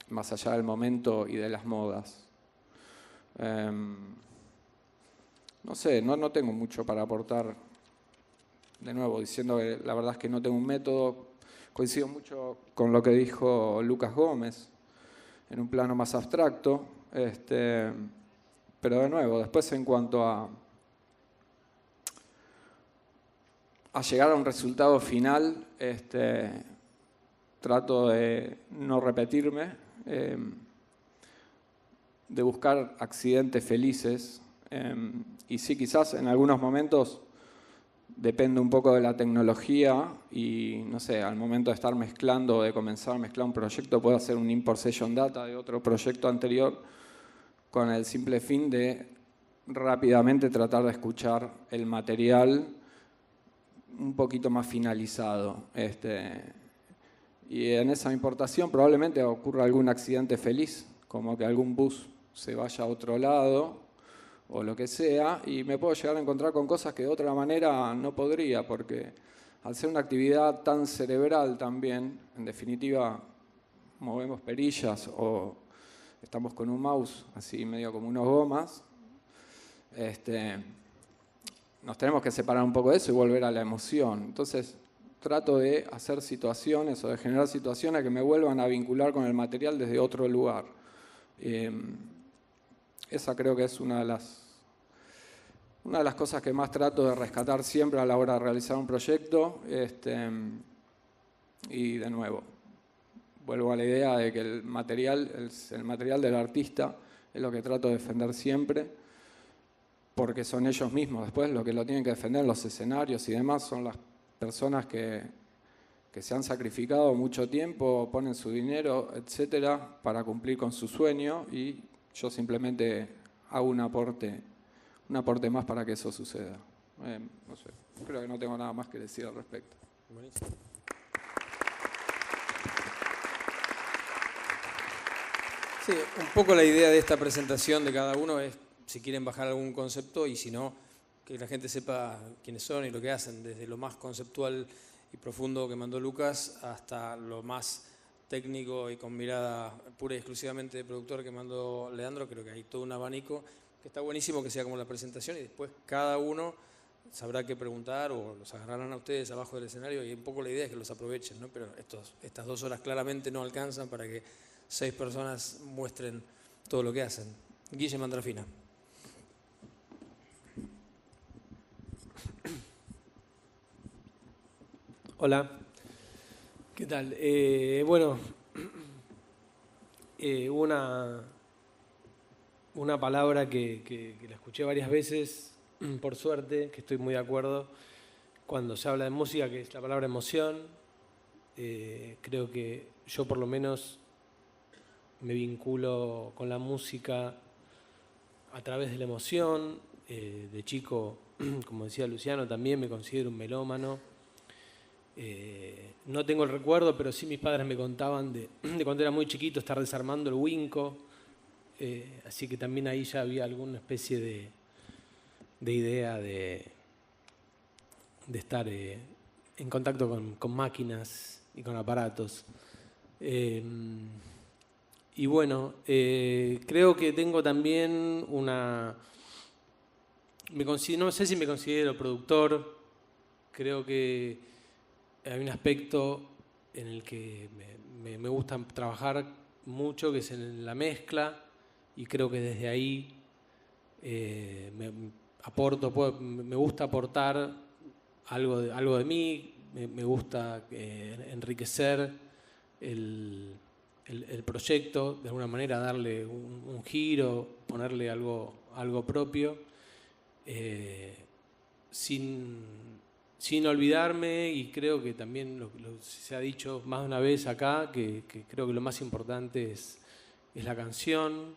más allá del momento y de las modas. No sé, no tengo mucho para aportar. De nuevo, diciendo que la verdad es que no tengo un método. Coincido mucho con lo que dijo Lucas Gómez en un plano más abstracto. Pero de nuevo, después en cuanto a llegar a un resultado final, trato de no repetirme, de buscar accidentes felices. Y sí, quizás en algunos momentos depende un poco de la tecnología y, no sé, al momento de estar mezclando o de comenzar a mezclar un proyecto, puedo hacer un import session data de otro proyecto anterior con el simple fin de rápidamente tratar de escuchar el material un poquito más finalizado. Y en esa importación probablemente ocurra algún accidente feliz, como que algún bus se vaya a otro lado o lo que sea, y me puedo llegar a encontrar con cosas que de otra manera no podría, porque al ser una actividad tan cerebral también, en definitiva, movemos perillas o estamos con un mouse, así medio como unos gomas, nos tenemos que separar un poco de eso y volver a la emoción. Entonces, trato de hacer situaciones o de generar situaciones que me vuelvan a vincular con el material desde otro lugar. Esa creo que es una de las cosas que más trato de rescatar siempre a la hora de realizar un proyecto. Y de nuevo, vuelvo a la idea de que el material del artista es lo que trato de defender siempre, porque son ellos mismos después los que lo tienen que defender en los escenarios y demás, son las personas que se han sacrificado mucho tiempo, ponen su dinero, etcétera, para cumplir con su sueño, y yo simplemente hago un aporte más para que eso suceda. No sé, creo que no tengo nada más que decir al respecto. Buenísimo. Sí, un poco la idea de esta presentación de cada uno es, si quieren bajar algún concepto, y si no, que la gente sepa quiénes son y lo que hacen, desde lo más conceptual y profundo que mandó Lucas hasta lo más técnico y con mirada pura y exclusivamente de productor que mandó Leandro. Creo que hay todo un abanico que está buenísimo que sea como la presentación, y después cada uno sabrá qué preguntar o los agarrarán a ustedes abajo del escenario, y un poco la idea es que los aprovechen, ¿no? Pero estas 2 horas claramente no alcanzan para que 6 personas muestren todo lo que hacen. Guille Mandrafina. Hola, ¿qué tal? Bueno, una palabra que la escuché varias veces, por suerte, que estoy muy de acuerdo, cuando se habla de música, que es la palabra emoción. Creo que yo por lo menos me vinculo con la música a través de la emoción. De chico, como decía Luciano, también me considero un melómano. No tengo el recuerdo, pero sí mis padres me contaban de cuando era muy chiquito estar desarmando el Winco así que también ahí ya había alguna especie de idea de estar en contacto con máquinas y con aparatos. Y bueno, creo que tengo también no sé si me considero productor, creo que hay un aspecto en el que me gusta trabajar mucho, que es en la mezcla, y creo que desde ahí me gusta aportar algo de mí, me gusta enriquecer el proyecto, de alguna manera darle un giro, ponerle algo propio, sin olvidarme, y creo que también se ha dicho más de una vez acá, que creo que lo más importante es la canción,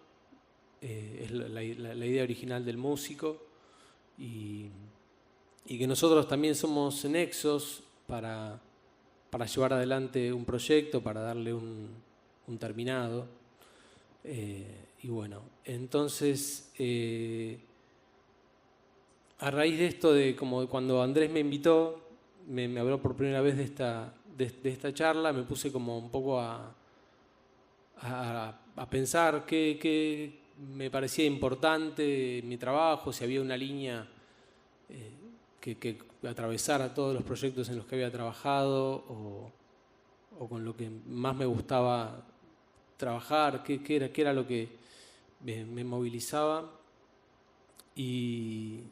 es la idea original del músico, y que nosotros también somos nexos para llevar adelante un proyecto, para darle un terminado. Y bueno, entonces a raíz de esto, como cuando Andrés me invitó, me habló por primera vez de esta charla, me puse como un poco a pensar qué me parecía importante en mi trabajo, si había una línea que atravesara todos los proyectos en los que había trabajado, o con lo que más me gustaba trabajar, qué era lo que me movilizaba. Y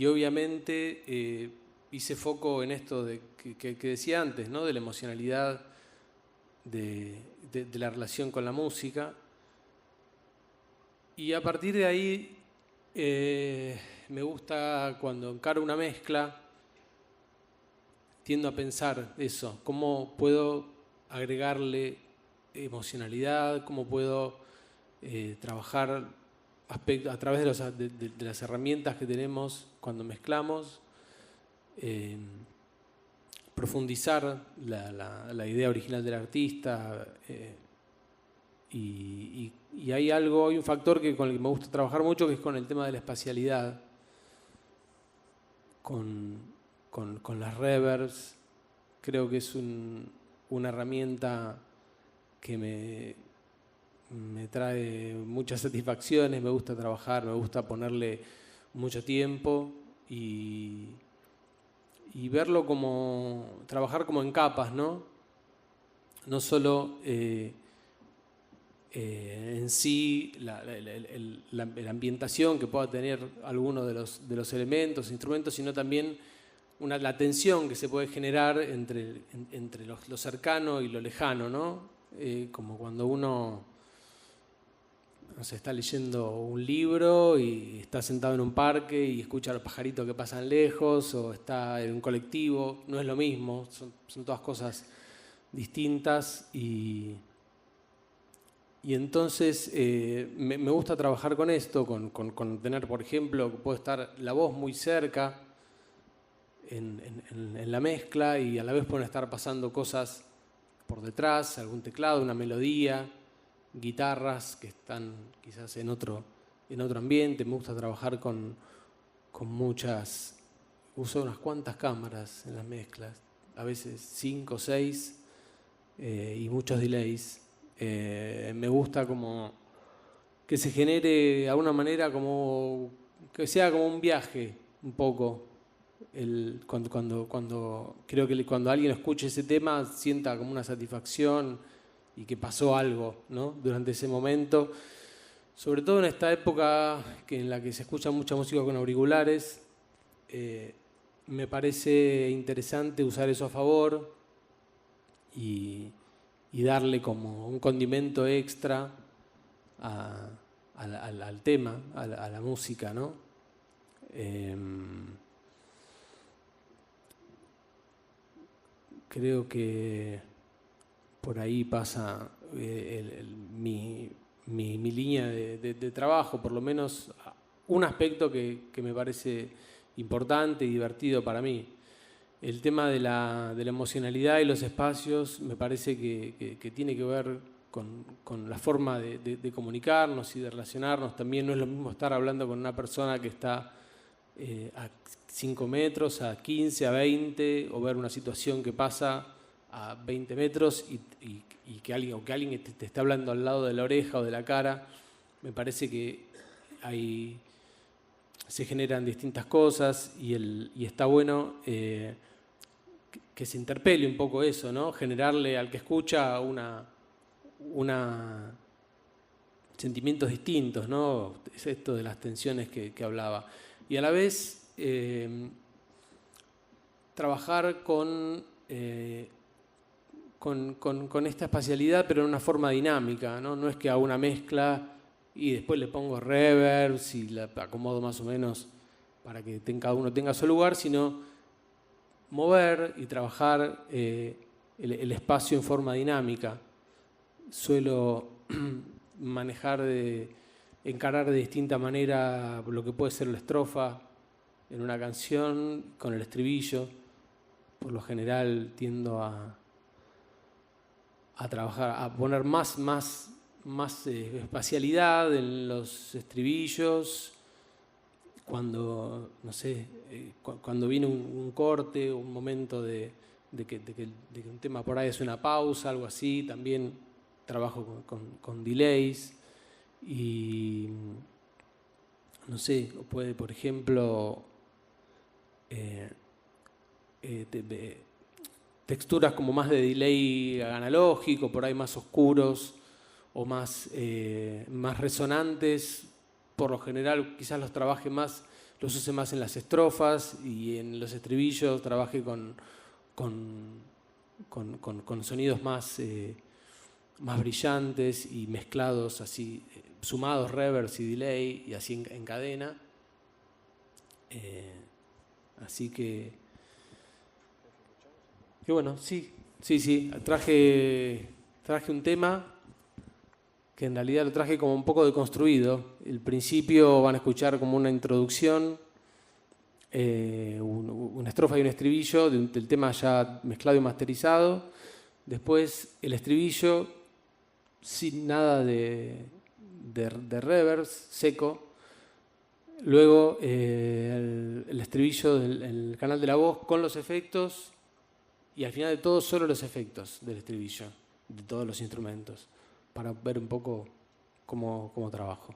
obviamente hice foco en esto que decía antes, ¿no? De la emocionalidad de la relación con la música. Y a partir de ahí me gusta, cuando encaro una mezcla, tiendo a pensar eso, cómo puedo agregarle emocionalidad, cómo puedo trabajar a través de las herramientas que tenemos cuando mezclamos, profundizar la idea original del artista, y hay un factor con el que me gusta trabajar mucho, que es con el tema de la espacialidad, con las reverbs. Creo que es una herramienta que me trae muchas satisfacciones, me gusta trabajar, me gusta ponerle mucho tiempo y verlo trabajar como en capas, ¿no? No solo en sí la ambientación que pueda tener alguno de los elementos, instrumentos, sino también la tensión que se puede generar entre lo cercano y lo lejano, ¿no? Como cuando uno, no sé, está leyendo un libro y está sentado en un parque y escucha a los pajaritos que pasan lejos, o está en un colectivo, no es lo mismo, son todas cosas distintas, y entonces me gusta trabajar con esto, con tener, por ejemplo, que puede estar la voz muy cerca en la mezcla, y a la vez pueden estar pasando cosas por detrás, algún teclado, una melodía, guitarras que están quizás en otro ambiente. Me gusta trabajar con muchas, uso unas cuantas cámaras en las mezclas, a veces 5 o 6, y muchos delays. Me gusta como que se genere de alguna manera, como que sea como un viaje un poco. Creo que cuando alguien escuche ese tema sienta como una satisfacción y que pasó algo, ¿no? Durante ese momento, sobre todo en esta época en la que se escucha mucha música con auriculares. Me parece interesante usar eso a favor y darle como un condimento extra al tema, a la música, ¿no? Creo que por ahí pasa mi línea de trabajo, por lo menos un aspecto que me parece importante y divertido para mí. El tema de la emocionalidad y los espacios me parece que tiene que ver con la forma de comunicarnos y de relacionarnos. También no es lo mismo estar hablando con una persona que está a 5 metros, a 15, a 20, o ver una situación que pasa a 20 metros y que alguien te está hablando al lado de la oreja o de la cara. Me parece que se generan distintas cosas y está bueno que se interpele un poco eso, ¿no? Generarle al que escucha sentimientos distintos, ¿no? Es esto de las tensiones que hablaba. Y a la vez trabajar con esta espacialidad, pero en una forma dinámica, ¿no? No es que haga una mezcla y después le pongo reverbs y la acomodo más o menos para que cada uno tenga su lugar, sino mover y trabajar el espacio en forma dinámica. Suelo encarar de distinta manera lo que puede ser la estrofa en una canción con el estribillo. Por lo general tiendo a trabajar, a poner más espacialidad en los estribillos. Cuando, no sé, cuando viene un corte, un momento de que un tema por ahí es una pausa, algo así, también trabajo con delays. Y, no sé, puede, por ejemplo, texturas como más de delay analógico, por ahí más oscuros o más resonantes. Por lo general quizás los use más en las estrofas, y en los estribillos trabaje con sonidos más brillantes y mezclados así, sumados reverbs y delay, y así en cadena. Así que bueno, sí, traje un tema que en realidad lo traje como un poco deconstruido. El principio van a escuchar como una introducción, una estrofa y un estribillo del tema ya mezclado y masterizado. Después el estribillo sin nada de reverbs, seco. Luego el estribillo del canal de la voz con los efectos, y al final de todo solo los efectos del estribillo, de todos los instrumentos, para ver un poco cómo trabajo.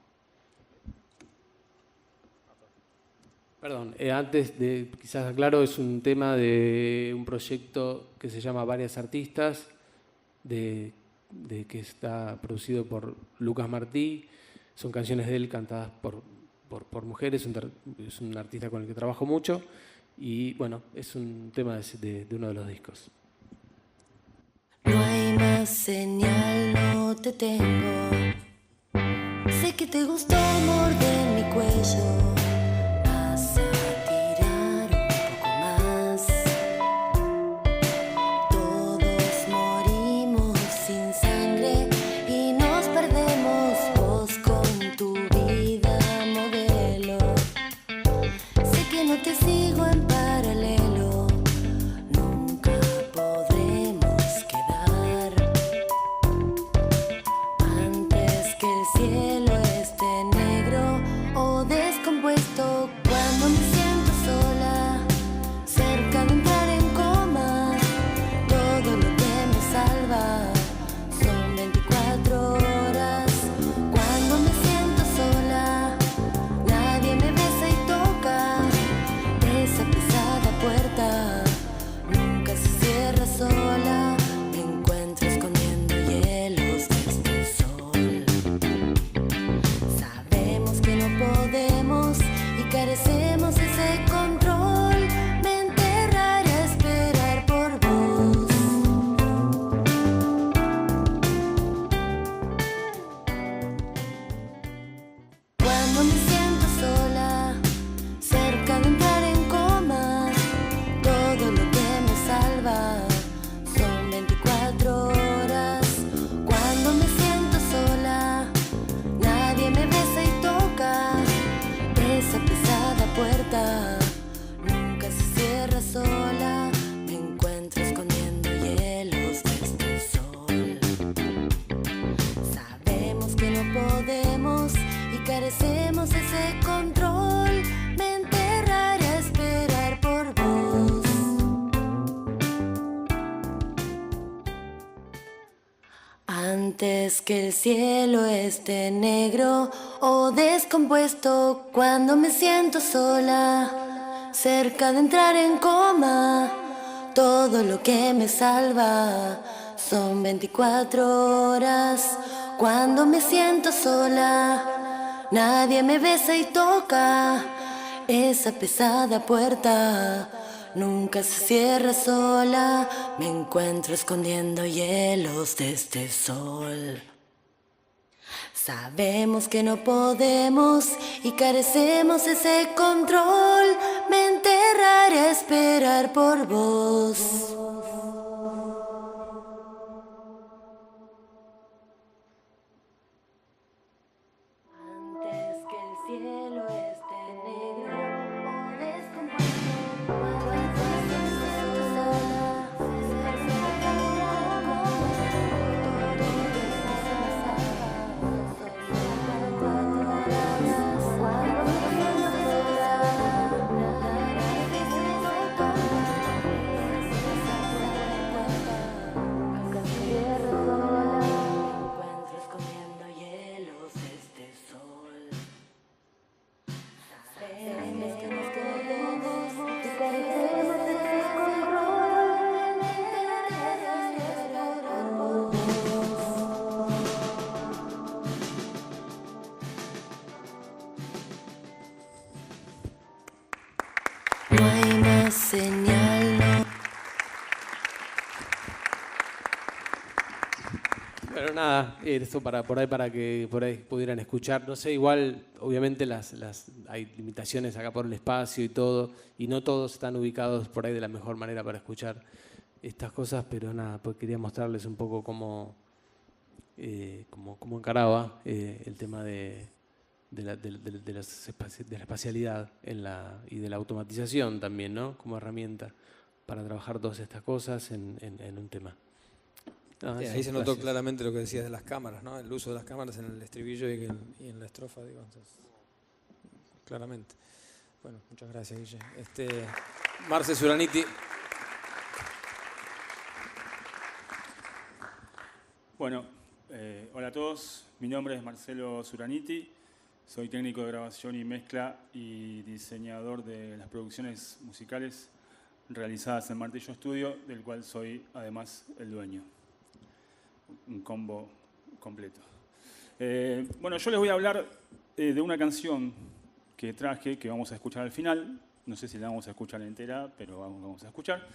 Perdón, antes de, quizás aclaro, es un tema de un proyecto que se llama Varias Artistas, que está producido por Lucas Martí. Son canciones de él cantadas por mujeres, es un artista con el que trabajo mucho, y bueno, es un tema de uno de los discos. No hay más señal, no te tengo. Sé que te gustó morder mi cuello. Vas a tirar un poco más. Todos morimos sin sangre y nos perdemos. Vos con tu vida modelo. Sé que no te sigo en paralelo. Nunca podremos quedar antes que el cielo esté negro o descompuesto. Antes que el cielo esté negro o descompuesto, cuando me siento sola, cerca de entrar en coma, todo lo que me salva son 24 horas. Cuando me siento sola, nadie me besa y toca esa pesada puerta. Nunca se cierra sola, me encuentro escondiendo hielos de este sol. Sabemos que no podemos y carecemos ese control. Me enterraré a esperar por vos. Antes que el cielo esté negro o descompuesto, cuando me siento sola, encuentro escondiendo hielos de este sol. Sabemos que nos podemos y carecemos de ese control. No hay más señal, no. Pero nada, esto para que por ahí pudieran escuchar. No sé, igual, obviamente hay limitaciones acá por el espacio y todo, y no todos están ubicados por ahí de la mejor manera para escuchar estas cosas, pero nada, pues quería mostrarles un poco cómo encaraba el tema de la espacialidad y de la automatización también, ¿no? Como herramienta para trabajar todas estas cosas en un tema. Sí, ahí se notó claramente lo que decías de las cámaras, ¿no? El uso de las cámaras en el estribillo y en la estrofa, digo, entonces, claramente. Bueno, muchas gracias, Guille. Marce Suraniti. Bueno, hola a todos. Mi nombre es Marcelo Suraniti. Soy técnico de grabación y mezcla y diseñador de las producciones musicales realizadas en Martillo Studio, del cual soy además el dueño. Un combo completo. Bueno, yo les voy a hablar de una canción que traje, que vamos a escuchar al final. No sé si la vamos a escuchar entera, pero vamos a escuchar.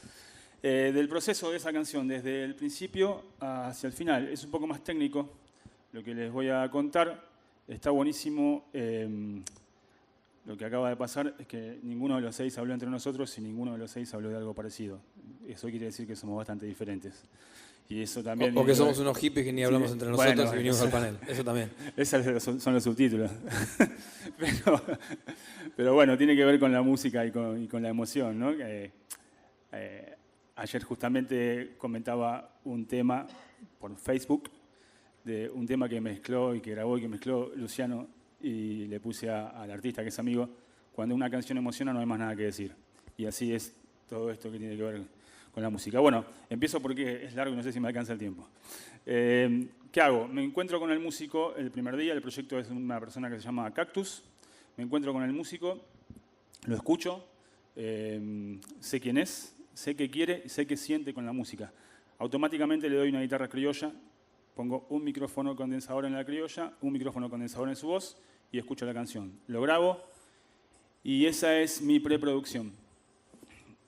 Del proceso de esa canción, desde el principio hacia el final. Es un poco más técnico lo que les voy a contar. Está buenísimo. Lo que acaba de pasar es que ninguno de los 6 habló entre nosotros y ninguno de los 6 habló de algo parecido. Eso quiere decir que somos bastante diferentes. Y eso también... O que somos unos hippies que ni hablamos entre nosotros, bueno, y vinimos al panel. Eso también. Esos son los subtítulos. pero bueno, tiene que ver con la música y con la emoción, ¿no? Ayer justamente comentaba un tema por Facebook, de un tema que mezcló y que grabó y que mezcló Luciano, y le puse al artista, que es amigo, cuando una canción emociona no hay más nada que decir. Y así es todo esto que tiene que ver con la música. Bueno, empiezo porque es largo y no sé si me alcanza el tiempo. ¿Qué hago? Me encuentro con el músico el primer día. El proyecto es una persona que se llama Cactus. Me encuentro con el músico, lo escucho, sé quién es, sé qué quiere y sé qué siente con la música. Automáticamente le doy una guitarra criolla, pongo un micrófono condensador en la criolla, un micrófono condensador en su voz y escucho la canción. Lo grabo y esa es mi preproducción.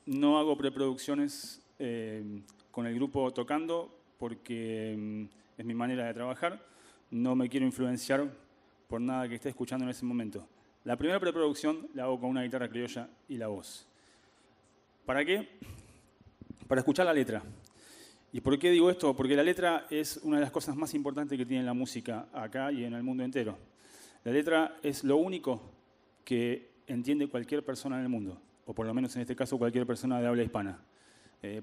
No hago preproducciones con el grupo tocando porque es mi manera de trabajar. No me quiero influenciar por nada que esté escuchando en ese momento. La primera preproducción la hago con una guitarra criolla y la voz. ¿Para qué? Para escuchar la letra. ¿Y por qué digo esto? Porque la letra es una de las cosas más importantes que tiene la música acá y en el mundo entero. La letra es lo único que entiende cualquier persona en el mundo, o por lo menos en este caso cualquier persona de habla hispana.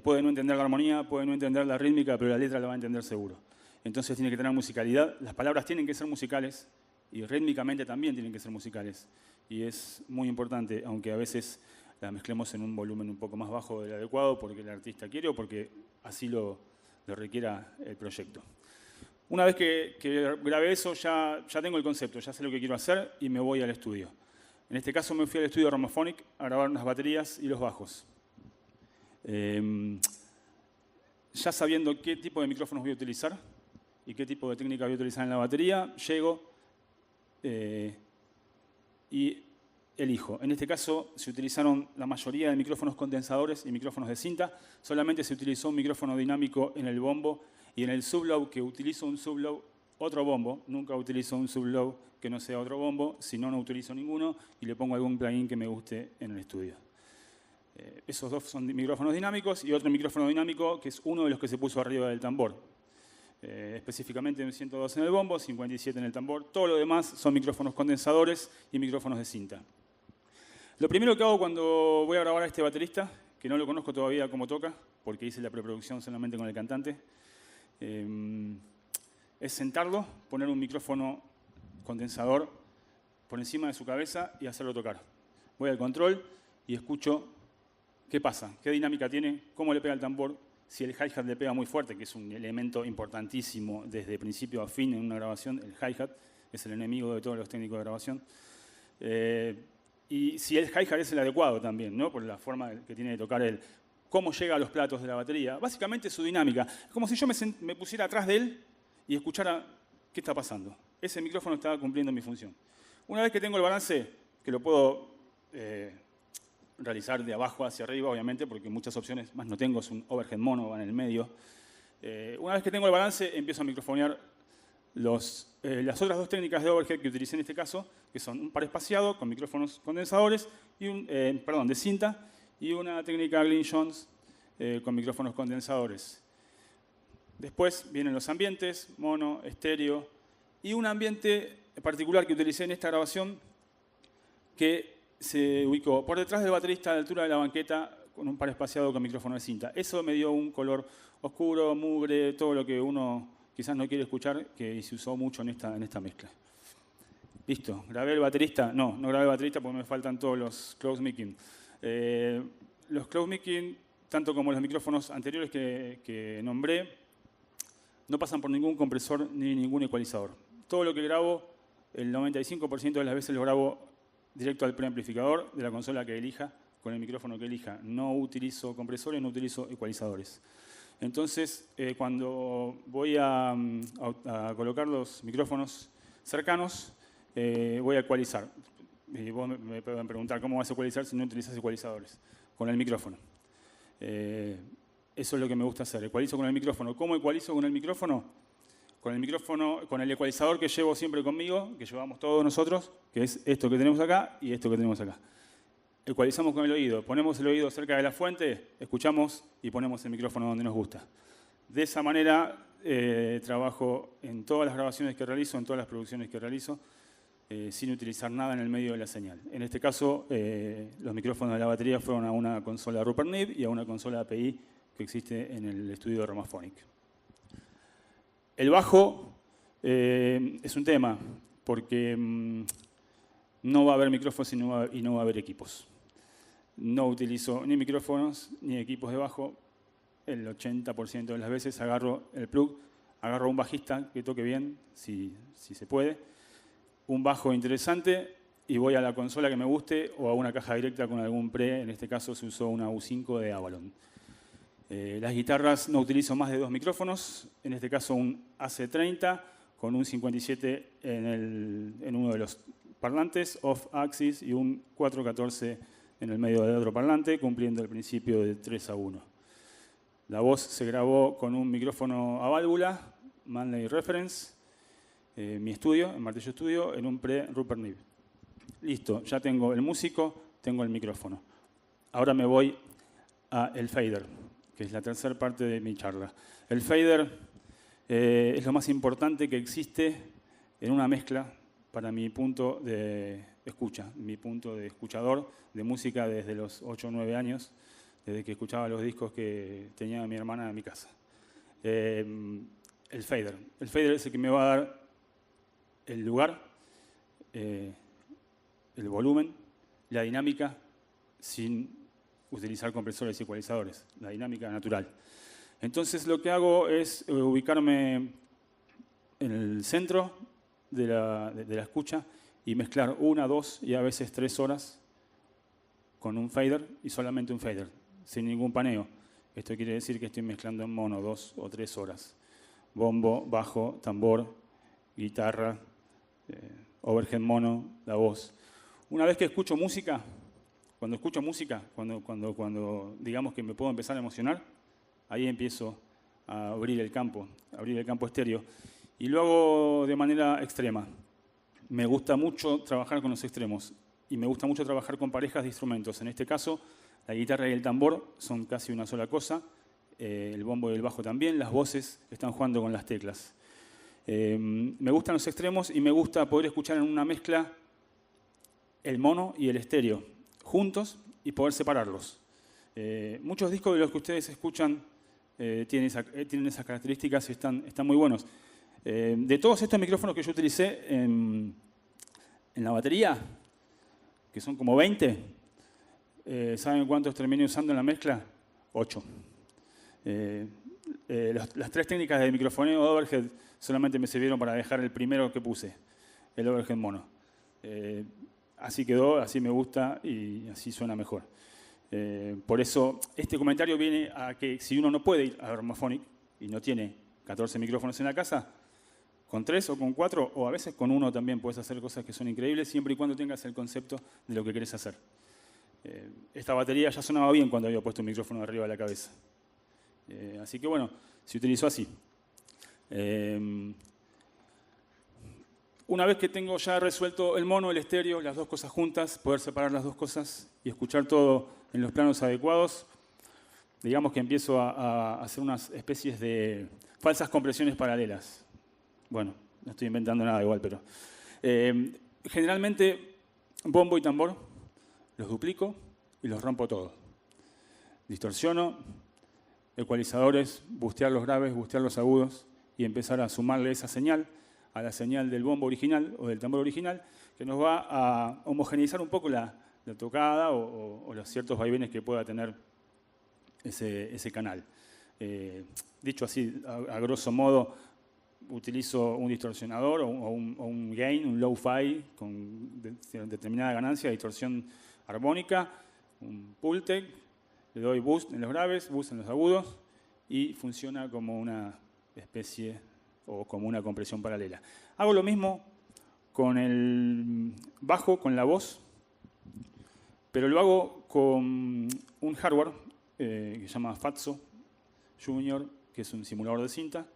Puede no entender la armonía, puede no entender la rítmica, pero la letra la va a entender seguro. Entonces tiene que tener musicalidad, las palabras tienen que ser musicales y rítmicamente también tienen que ser musicales. Y es muy importante, aunque a veces las mezclemos en un volumen un poco más bajo del adecuado porque el artista quiere o porque así lo requiera el proyecto. Una vez que grabé eso, ya tengo el concepto, ya sé lo que quiero hacer y me voy al estudio. En este caso me fui al estudio Romophonic a grabar unas baterías y los bajos. Ya sabiendo qué tipo de micrófonos voy a utilizar y qué tipo de técnica voy a utilizar en la batería, llego y elijo. En este caso se utilizaron la mayoría de micrófonos condensadores y micrófonos de cinta. Solamente se utilizó un micrófono dinámico en el bombo y en el sublow, que utilizo un sublow, otro bombo. Nunca utilizo un sublow que no sea otro bombo, si no, no utilizo ninguno y le pongo algún plugin que me guste en el estudio. Esos dos son micrófonos dinámicos y otro micrófono dinámico que es uno de los que se puso arriba del tambor. Específicamente un 102 en el bombo, 57 en el tambor. Todo lo demás son micrófonos condensadores y micrófonos de cinta. Lo primero que hago cuando voy a grabar a este baterista, que no lo conozco todavía cómo toca, porque hice la preproducción solamente con el cantante, es sentarlo, poner un micrófono condensador por encima de su cabeza y hacerlo tocar. Voy al control y escucho qué pasa, qué dinámica tiene, cómo le pega el tambor, si el hi-hat le pega muy fuerte, que es un elemento importantísimo desde principio a fin en una grabación. El hi-hat es el enemigo de todos los técnicos de grabación. Y si el hi-hat es el adecuado también, ¿no? Por la forma que tiene de tocar él. Cómo llega a los platos de la batería. Básicamente su dinámica. Es como si yo me pusiera atrás de él y escuchara qué está pasando. Ese micrófono está cumpliendo mi función. Una vez que tengo el balance, que lo puedo realizar de abajo hacia arriba, obviamente, porque muchas opciones más no tengo, es un overhead mono, va en el medio. Una vez que tengo el balance, empiezo a microfonear las otras dos técnicas de overhead que utilicé en este caso, que son un par espaciado con micrófonos condensadores, y de cinta, y una técnica Glynn-Jones con micrófonos condensadores. Después vienen los ambientes, mono, estéreo, y un ambiente particular que utilicé en esta grabación que se ubicó por detrás del baterista a la altura de la banqueta con un par espaciado con micrófono de cinta. Eso me dio un color oscuro, mugre, todo lo que uno quizás no quiere escuchar, que se usó mucho en esta mezcla. Listo. ¿Grabé el baterista? No grabé el baterista porque me faltan todos los close micing. Los close micing, tanto como los micrófonos anteriores que nombré, no pasan por ningún compresor ni ningún ecualizador. Todo lo que grabo, el 95% de las veces lo grabo directo al preamplificador de la consola que elija, con el micrófono que elija. No utilizo compresores, no utilizo ecualizadores. Entonces, cuando voy a colocar los micrófonos cercanos, voy a ecualizar. Y vos me pueden preguntar cómo vas a ecualizar si no utilizas ecualizadores. Con el micrófono. Eso es lo que me gusta hacer. Ecualizo con el micrófono. ¿Cómo ecualizo con el micrófono? Con el ecualizador que llevo siempre conmigo, que llevamos todos nosotros, que es esto que tenemos acá y esto que tenemos acá. Ecualizamos con el oído, ponemos el oído cerca de la fuente, escuchamos y ponemos el micrófono donde nos gusta. De esa manera trabajo en todas las grabaciones que realizo, en todas las producciones que realizo, sin utilizar nada en el medio de la señal. En este caso, los micrófonos de la batería fueron a una consola Rupert Neve y a una consola API que existe en el estudio de Romophonic. El bajo es un tema, porque no va a haber micrófonos y no va a haber equipos. No utilizo ni micrófonos ni equipos de bajo. El 80% de las veces agarro el plug, agarro un bajista que toque bien, si se puede, un bajo interesante y voy a la consola que me guste o a una caja directa con algún pre. En este caso se usó una U5 de Avalon. Las guitarras no utilizo más de 2 micrófonos, en este caso un AC30 con un 57 en uno de los parlantes, off-axis, y un 414 en el medio del otro parlante, cumpliendo el principio de 3-1. La voz se grabó con un micrófono a válvula, Manley Reference, mi estudio, en Martillo Studio, en un pre-Rupert Neve. Listo, ya tengo el músico, tengo el micrófono. Ahora me voy a el fader, que es la tercera parte de mi charla. El fader es lo más importante que existe en una mezcla para mi punto de escucha, mi punto de escuchador de música desde los 8 o 9 años, desde que escuchaba los discos que tenía mi hermana en mi casa. El fader. El fader es el que me va a dar el lugar, el volumen, la dinámica, sin utilizar compresores y ecualizadores, la dinámica natural. Entonces lo que hago es ubicarme en el centro de la escucha y mezclar 1, 2 y a veces 3 horas con un fader y solamente un fader, sin ningún paneo. Esto quiere decir que estoy mezclando en mono 2 o 3 horas. Bombo, bajo, tambor, guitarra, overhead mono, la voz. Una vez que escucho música, cuando digamos que me puedo empezar a emocionar, ahí empiezo a abrir el campo estéreo. Y lo hago de manera extrema. Me gusta mucho trabajar con los extremos y me gusta mucho trabajar con parejas de instrumentos. En este caso, la guitarra y el tambor son casi una sola cosa, el bombo y el bajo también, las voces están jugando con las teclas. Me gustan los extremos y me gusta poder escuchar en una mezcla el mono y el estéreo juntos y poder separarlos. Muchos discos de los que ustedes escuchan tienen esas características y están muy buenos. De todos estos micrófonos que yo utilicé en la batería, que son como 20, ¿saben cuántos terminé usando en la mezcla? 8. Las 3 técnicas de microfoneo de overhead solamente me sirvieron para dejar el primero que puse, el overhead mono. Así quedó, así me gusta y así suena mejor. Por eso, este comentario viene a que si uno no puede ir a Harmophonic y no tiene 14 micrófonos en la casa, con 3 o con 4, o a veces con 1 también puedes hacer cosas que son increíbles, siempre y cuando tengas el concepto de lo que querés hacer. Esta batería ya sonaba bien cuando había puesto un micrófono arriba de la cabeza. Así que bueno, se utilizó así. Una vez que tengo ya resuelto el mono, el estéreo, las dos cosas juntas, poder separar las dos cosas y escuchar todo en los planos adecuados, digamos que empiezo a hacer unas especies de falsas compresiones paralelas. Bueno, no estoy inventando nada igual, pero... generalmente, bombo y tambor los duplico y los rompo todo. Distorsiono, ecualizadores, bustear los graves, bustear los agudos y empezar a sumarle esa señal a la señal del bombo original o del tambor original, que nos va a homogeneizar un poco la tocada o los ciertos vaivenes que pueda tener ese canal. Dicho así, a grosso modo, utilizo un distorsionador o un gain, un low-fi con determinada ganancia, distorsión armónica, un Pultec, le doy boost en los graves, boost en los agudos y funciona como una especie o como una compresión paralela. Hago lo mismo con el bajo, con la voz, pero lo hago con un hardware que se llama Fatso Junior, que es un simulador de cinta,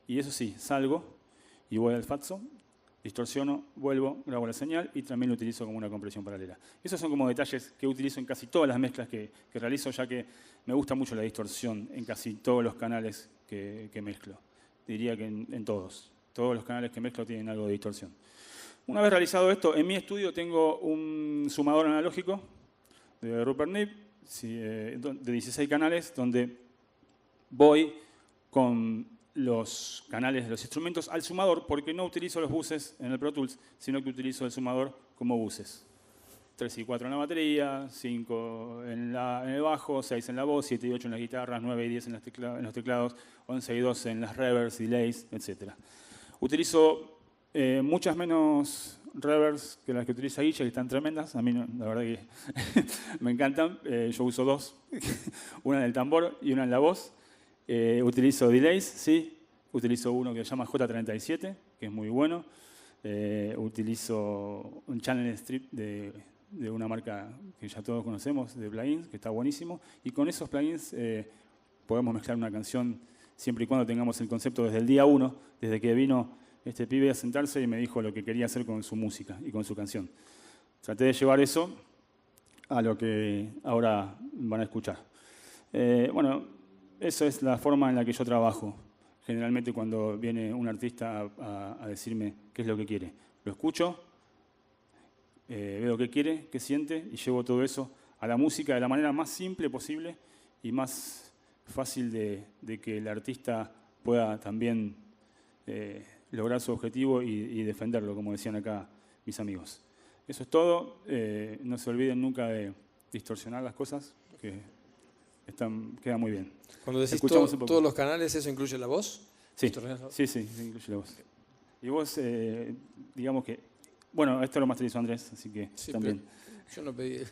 y eso sí, salgo y voy al Fatso, distorsiono, vuelvo, grabo la señal y también lo utilizo como una compresión paralela. Esos son como detalles que utilizo en casi todas las mezclas que realizo, ya que me gusta mucho la distorsión en casi todos los canales que mezclo. Diría que en todos. Todos los canales que mezclo tienen algo de distorsión. Una vez realizado esto, en mi estudio tengo un sumador analógico de Rupert Neve, de 16 canales, donde voy con los canales de los instrumentos al sumador, porque no utilizo los buses en el Pro Tools, sino que utilizo el sumador como buses. 3 y 4 en la batería, 5 en el bajo, 6 en la voz, 7 y 8 en las guitarras, 9 y 10 en los teclados, 11 y 12 en las reverbs, delays, etc. Utilizo muchas menos reverbs que las que utiliza Guille, que están tremendas. A mí, la verdad que me encantan. Yo uso 2, una en el tambor y una en la voz. Utilizo delays, sí. Utilizo uno que se llama J37, que es muy bueno. Utilizo un channel strip de una marca que ya todos conocemos, de plugins, que está buenísimo. Y con esos plugins podemos mezclar una canción siempre y cuando tengamos el concepto desde el día 1, desde que vino este pibe a sentarse y me dijo lo que quería hacer con su música y con su canción. Traté de llevar eso a lo que ahora van a escuchar. Bueno, esa es la forma en la que yo trabajo. Generalmente cuando viene un artista a decirme qué es lo que quiere. Lo escucho, veo qué quiere, qué siente y llevo todo eso a la música de la manera más simple posible y más fácil de que el artista pueda también lograr su objetivo y defenderlo, como decían acá mis amigos. Eso es todo. No se olviden nunca de distorsionar las cosas, que queda muy bien. Cuando decís todos los canales, ¿eso incluye la voz? Sí, sí, incluye la voz. Y vos, digamos que, bueno, esto lo masterizó Andrés, así que Sí, también. pero yo no pedí.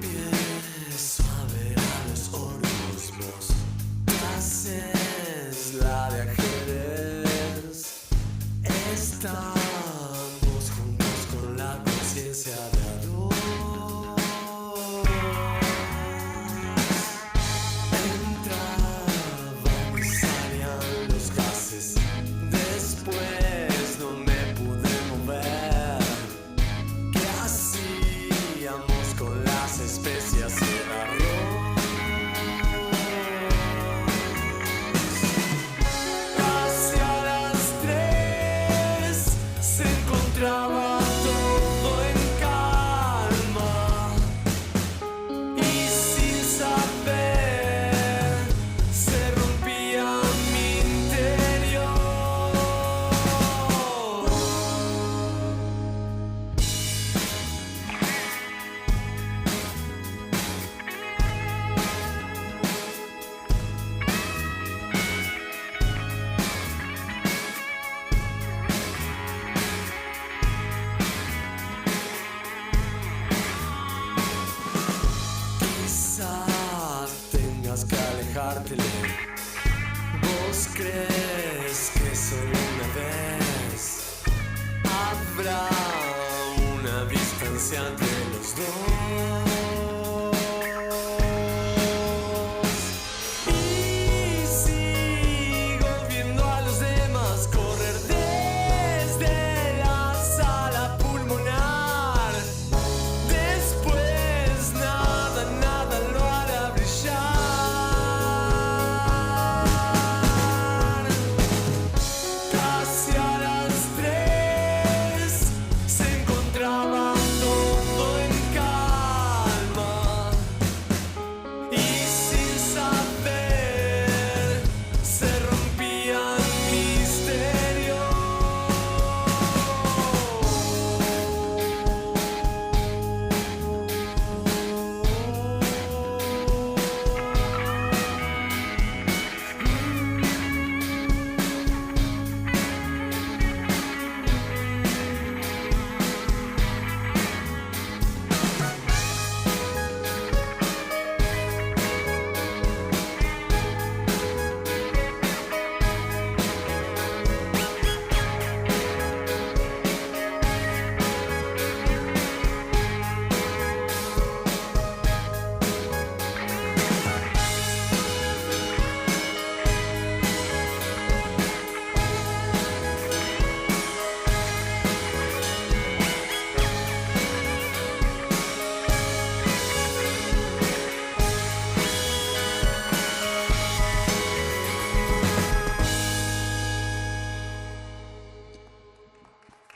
Empiezo a ver a los orgullos. Haces la de ajedrez. Estamos juntos con la conciencia de a dos. Entraban y salían los gases. Después no me pude mover. ¿Qué hacíamos con las especias y el arroz? Hacia las 3 se encontraba todo en calma y sin saber se rompía mi interior. Quizá tengas que alejártele. ¿Vos crees que solo una vez habrá una distancia entre los dos? Y sigo viendo a los demás correr desde la sala pulmonar. Después nada lo hará brillar. Casi a las 3 se encontraba todo en calma y sin saber se rompía el misterio.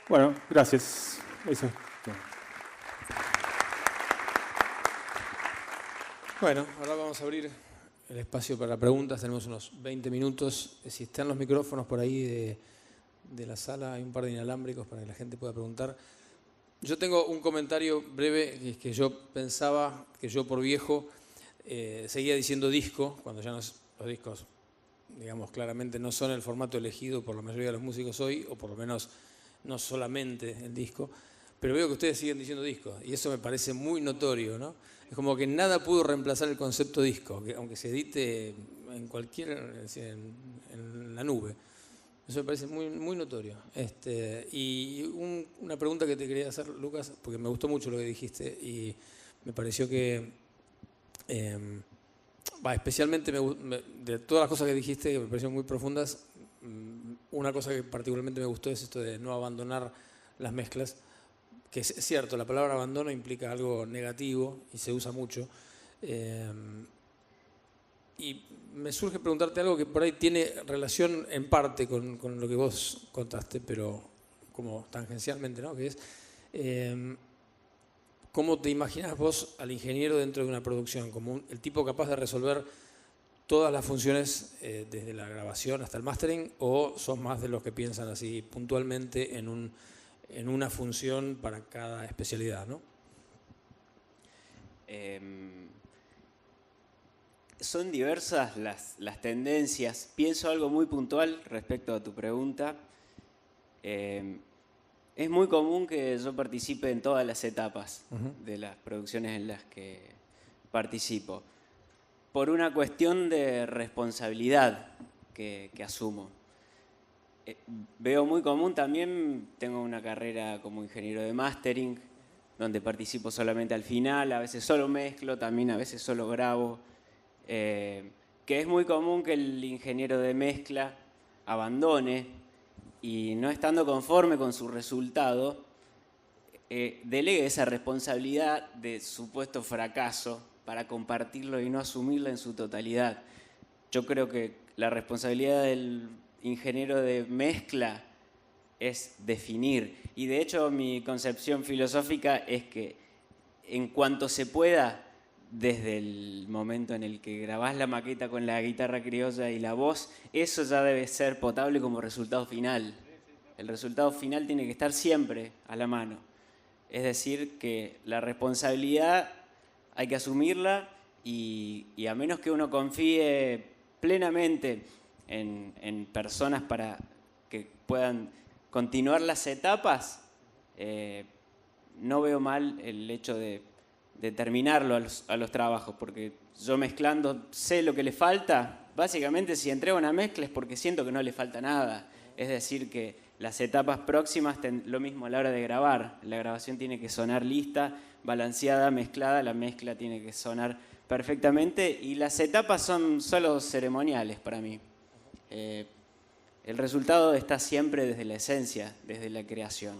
Bueno, gracias. Eso es todo. Bueno, ahora vamos a abrir el espacio para preguntas. Tenemos unos 20 minutos. Si están los micrófonos por ahí de la sala, hay un par de inalámbricos para que la gente pueda preguntar. Yo tengo un comentario breve, que es que yo pensaba que yo por viejo seguía diciendo disco, cuando ya los discos, digamos, claramente no son el formato elegido por la mayoría de los músicos hoy, o por lo menos no solamente el disco, pero veo que ustedes siguen diciendo disco, y eso me parece muy notorio, ¿no? Es como que nada pudo reemplazar el concepto disco, que aunque se edite en la nube. Eso me parece muy, muy notorio. Y una pregunta que te quería hacer, Lucas, porque me gustó mucho lo que dijiste y me pareció que, especialmente de todas las cosas que dijiste, que me parecieron muy profundas, una cosa que particularmente me gustó es esto de no abandonar las mezclas, que es cierto, la palabra abandono implica algo negativo y se usa mucho. Y me surge preguntarte algo que por ahí tiene relación en parte con lo que vos contaste, pero como tangencialmente, ¿no? Que es, ¿cómo te imaginas vos al ingeniero dentro de una producción? ¿Como el tipo capaz de resolver todas las funciones desde la grabación hasta el mastering, o sos más de los que piensan así puntualmente en una función para cada especialidad, ¿no? Son diversas las tendencias. Pienso algo muy puntual respecto a tu pregunta. Es muy común que yo participe en todas las etapas de las producciones en las que participo, por una cuestión de responsabilidad que asumo. Veo muy común también, tengo una carrera como ingeniero de mastering, donde participo solamente al final, a veces solo mezclo, también a veces solo grabo, que es muy común que el ingeniero de mezcla abandone y, no estando conforme con su resultado, delegue esa responsabilidad de supuesto fracaso para compartirlo y no asumirla en su totalidad. Yo creo que la responsabilidad del ingeniero de mezcla es definir. Y de hecho mi concepción filosófica es que en cuanto se pueda, desde el momento en el que grabás la maqueta con la guitarra criolla y la voz, eso ya debe ser potable como resultado final. El resultado final tiene que estar siempre a la mano. Es decir, que la responsabilidad hay que asumirla y a menos que uno confíe plenamente en personas para que puedan continuar las etapas, no veo mal el hecho de terminarlo a los trabajos, porque yo mezclando sé lo que le falta. Básicamente, si entrego una mezcla es porque siento que no le falta nada. Es decir, que las etapas próximas, lo mismo a la hora de grabar. La grabación tiene que sonar lista, balanceada, mezclada, la mezcla tiene que sonar perfectamente y las etapas son solo ceremoniales para mí. El resultado está siempre desde la esencia, desde la creación.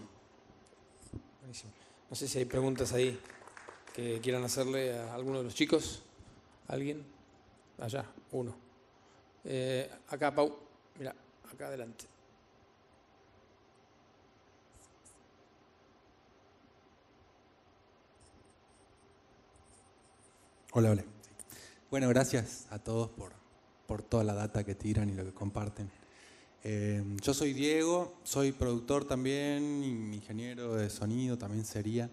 Buenísimo. No sé si hay preguntas ahí que quieran hacerle a alguno de los chicos. ¿Alguien? Allá, uno. Acá, Pau. Mira, acá adelante. Hola, hola. Bueno, gracias a todos por toda la data que tiran y lo que comparten. Yo soy Diego, soy productor también, ingeniero de sonido también sería.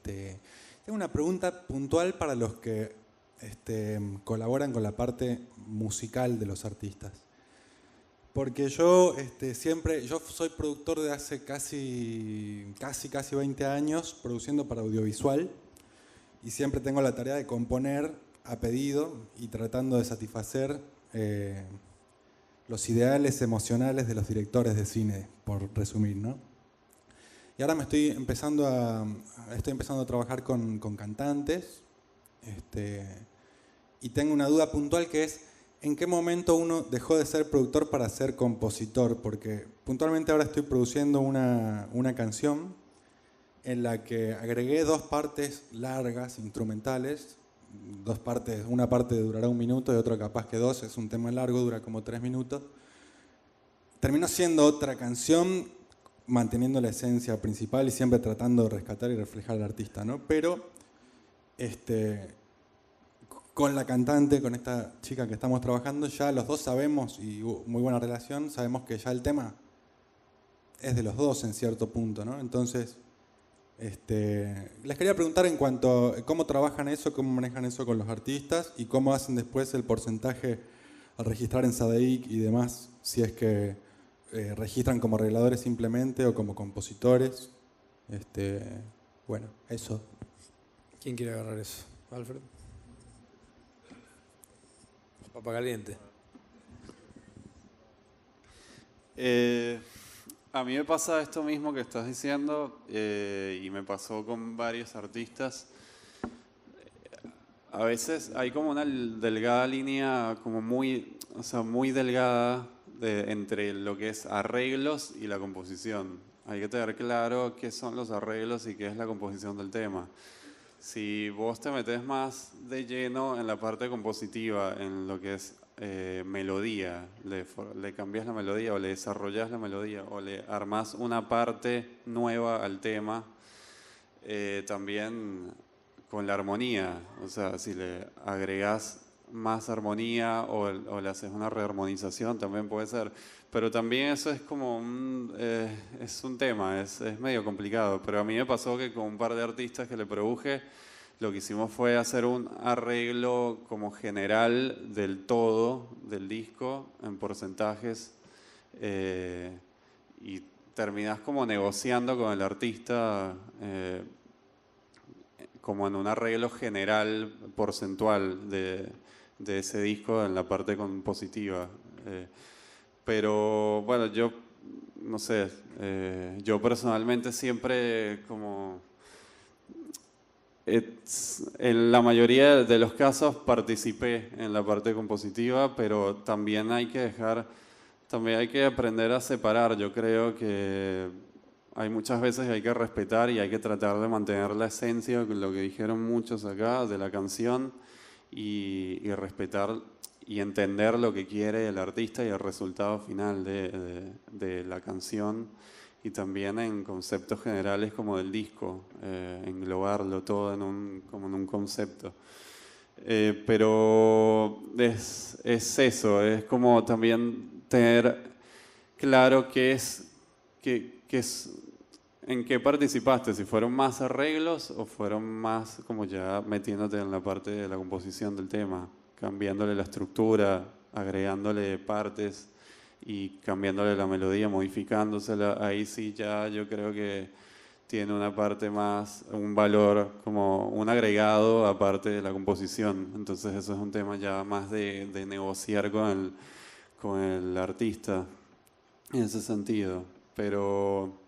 Tengo una pregunta puntual para los que colaboran con la parte musical de los artistas. Porque yo soy productor de hace casi 20 años, produciendo para audiovisual, y siempre tengo la tarea de componer a pedido y tratando de satisfacer los ideales emocionales de los directores de cine, por resumir, ¿no? Y ahora estoy empezando a trabajar con cantantes, y tengo una duda puntual que es ¿en qué momento uno dejó de ser productor para ser compositor? Porque puntualmente ahora estoy produciendo una canción en la que agregué 2 partes largas, instrumentales, 2 partes, una parte durará 1 minuto y otra capaz que 2, es un tema largo, dura como 3 minutos. Terminó siendo otra canción, manteniendo la esencia principal y siempre tratando de rescatar y reflejar al artista, ¿no? Pero con la cantante, con esta chica que estamos trabajando, ya los dos sabemos, y muy buena relación, sabemos que ya el tema es de los dos en cierto punto, ¿no? Entonces, les quería preguntar en cuanto a cómo trabajan eso, cómo manejan eso con los artistas y cómo hacen después el porcentaje al registrar en SADAIC y demás, si es que registran como arregladores simplemente o como compositores. Bueno, eso. ¿Quién quiere agarrar eso? Alfred. Papa caliente. A mí me pasa esto mismo que estás diciendo y me pasó con varios artistas. A veces hay como una delgada línea, como muy delgada entre lo que es arreglos y la composición. Hay que tener claro qué son los arreglos y qué es la composición del tema. si vos te metes más de lleno en la parte compositiva, en lo que es melodía, le cambias la melodía o le desarrollas la melodía o le armás una parte nueva al tema, también con la armonía, o sea, si le agregás más armonía o le haces una rearmonización también puede ser, pero también eso es como es un tema, es medio complicado, pero a mí me pasó que con un par de artistas que le produje, lo que hicimos fue hacer un arreglo como general del todo del disco en porcentajes y terminás como negociando con el artista como en un arreglo general porcentual de ese disco en la parte compositiva. Pero bueno, yo no sé, yo personalmente siempre como en la mayoría de los casos participé en la parte compositiva, pero también hay que aprender a separar. Yo creo que hay muchas veces que hay que respetar y hay que tratar de mantener la esencia, lo que dijeron muchos acá, de la canción y respetar y entender lo que quiere el artista y el resultado final de la canción y también en conceptos generales como del disco, englobarlo todo como en un concepto. Pero es eso, es como también tener claro en qué participaste, si fueron más arreglos o fueron más como ya metiéndote en la parte de la composición del tema, cambiándole la estructura, agregándole partes y cambiándole la melodía, modificándosela. Ahí sí ya yo creo que tiene una parte más, un valor, como un agregado aparte de la composición. Entonces eso es un tema ya más de negociar con el artista en ese sentido. Pero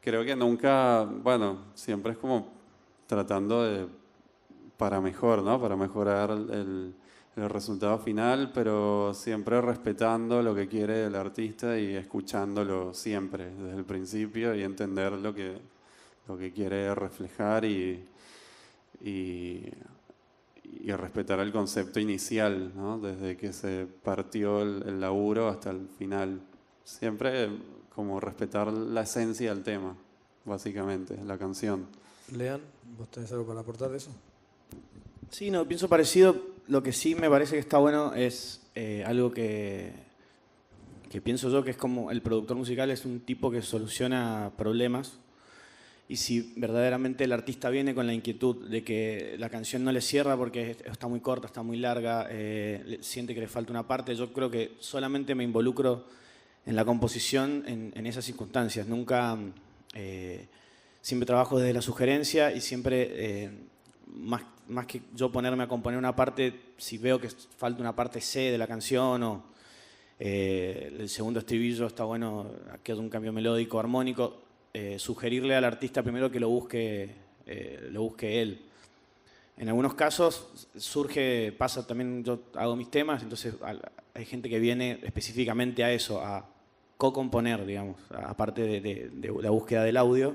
creo que nunca, bueno, siempre es como tratando para mejor, ¿no? Para mejorar el resultado final, pero siempre respetando lo que quiere el artista y escuchándolo siempre, desde el principio, y entender lo que quiere reflejar y respetar el concepto inicial, ¿no? Desde que se partió el laburo hasta el final. Siempre como respetar la esencia del tema, básicamente, la canción. Lean, ¿vos tenés algo para aportar de eso? Sí, no, pienso parecido. Lo que sí me parece que está bueno es algo que pienso yo, que es como el productor musical es un tipo que soluciona problemas. Y si verdaderamente el artista viene con la inquietud de que la canción no le cierra porque está muy corta, está muy larga, siente que le falta una parte, yo creo que solamente me involucro en la composición en esas circunstancias. Nunca, siempre trabajo desde la sugerencia y siempre, más que yo ponerme a componer una parte, si veo que falta una parte C de la canción o el segundo estribillo está bueno, que haya un cambio melódico, armónico, sugerirle al artista primero que lo busque él. En algunos casos pasa también, yo hago mis temas, entonces hay gente que viene específicamente a eso, a co-componer, digamos, aparte de la búsqueda del audio.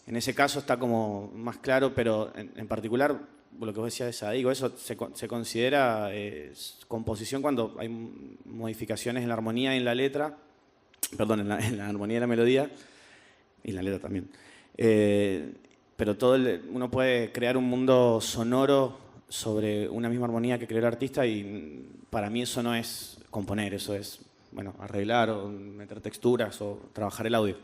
En ese caso está como más claro, pero en particular, lo que vos decías de Sadigo, eso se considera composición cuando hay modificaciones en la armonía y en la letra, perdón, en la armonía y la melodía, y la letra también. Pero uno puede crear un mundo sonoro sobre una misma armonía que creó el artista y para mí eso no es componer, eso es arreglar o meter texturas o trabajar el audio.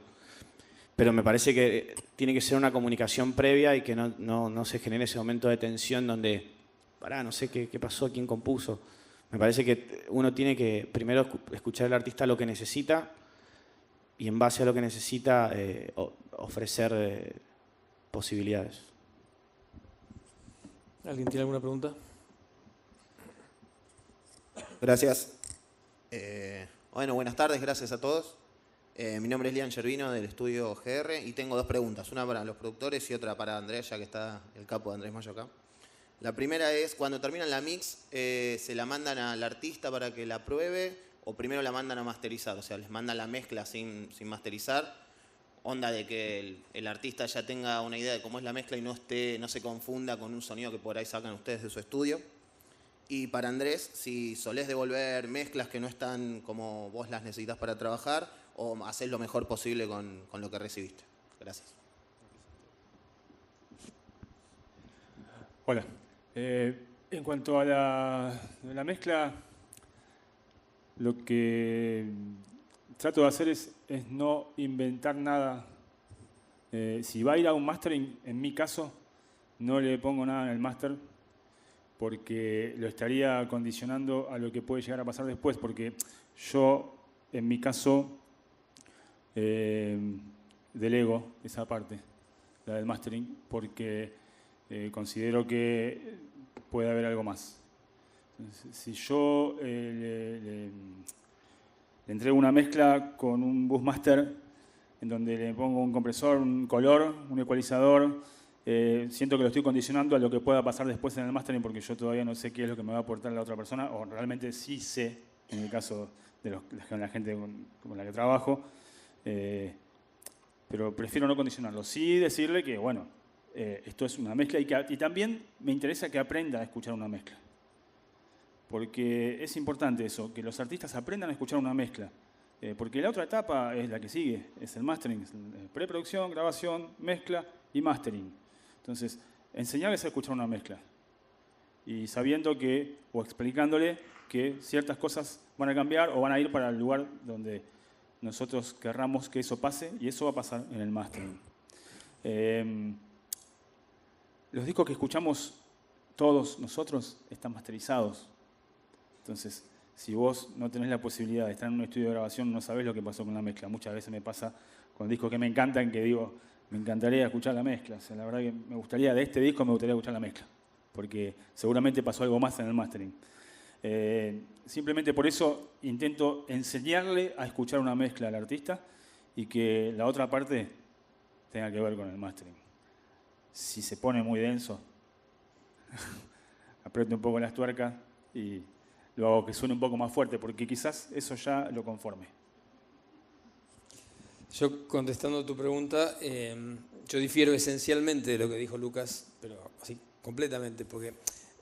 Pero me parece que tiene que ser una comunicación previa y que no se genere ese momento de tensión donde, no sé qué pasó, quién compuso. Me parece que uno tiene que primero escuchar al artista lo que necesita y en base a lo que necesita ofrecer posibilidades. ¿Alguien tiene alguna pregunta? Gracias. Buenas tardes, gracias a todos. Mi nombre es Lian Gervino del estudio GR y tengo dos preguntas, una para los productores y otra para Andrés, ya que está el capo de Andrés Mayo acá. La primera es, cuando terminan la mix, ¿se la mandan al artista para que la pruebe o primero la mandan a masterizar? O sea, ¿les mandan la mezcla sin masterizar onda de que el artista ya tenga una idea de cómo es la mezcla y no se confunda con un sonido que por ahí sacan ustedes de su estudio. Y para Andrés, si solés devolver mezclas que no están como vos las necesitas para trabajar, o haces lo mejor posible con lo que recibiste. Gracias. Hola. En cuanto a la mezcla, lo que trato de hacer es no inventar nada. Si va a ir a un mastering, en mi caso, no le pongo nada en el master, porque lo estaría condicionando a lo que puede llegar a pasar después, porque yo, en mi caso, delego esa parte, la del mastering, porque considero que puede haber algo más. Entonces, si yo le entrego una mezcla con un Buzzmaster en donde le pongo un compresor, un color, un ecualizador, siento que lo estoy condicionando a lo que pueda pasar después en el mastering, porque yo todavía no sé qué es lo que me va a aportar la otra persona, o realmente sí sé, en el caso de la gente con la que trabajo, pero prefiero no condicionarlo. Sí decirle que, bueno, esto es una mezcla y también me interesa que aprenda a escuchar una mezcla. Porque es importante eso, que los artistas aprendan a escuchar una mezcla. Porque la otra etapa es la que sigue, es el mastering, preproducción, grabación, mezcla y mastering. Entonces, enseñarles a escuchar una mezcla. Y sabiendo que, o explicándole que ciertas cosas van a cambiar o van a ir para el lugar donde nosotros querramos que eso pase, y eso va a pasar en el mastering. Los discos que escuchamos todos nosotros están masterizados. Entonces, si vos no tenés la posibilidad de estar en un estudio de grabación, no sabés lo que pasó con la mezcla. Muchas veces me pasa con discos que me encantan, que digo, me encantaría escuchar la mezcla. O sea, la verdad que me gustaría, de este disco me gustaría escuchar la mezcla, porque seguramente pasó algo más en el mastering. Simplemente por eso intento enseñarle a escuchar una mezcla al artista y que la otra parte tenga que ver con el mastering. Si se pone muy denso, aprieto un poco las tuercas y lo hago que suene un poco más fuerte, porque quizás eso ya lo conforme. Yo, contestando tu pregunta, yo difiero esencialmente de lo que dijo Lucas, pero así completamente, porque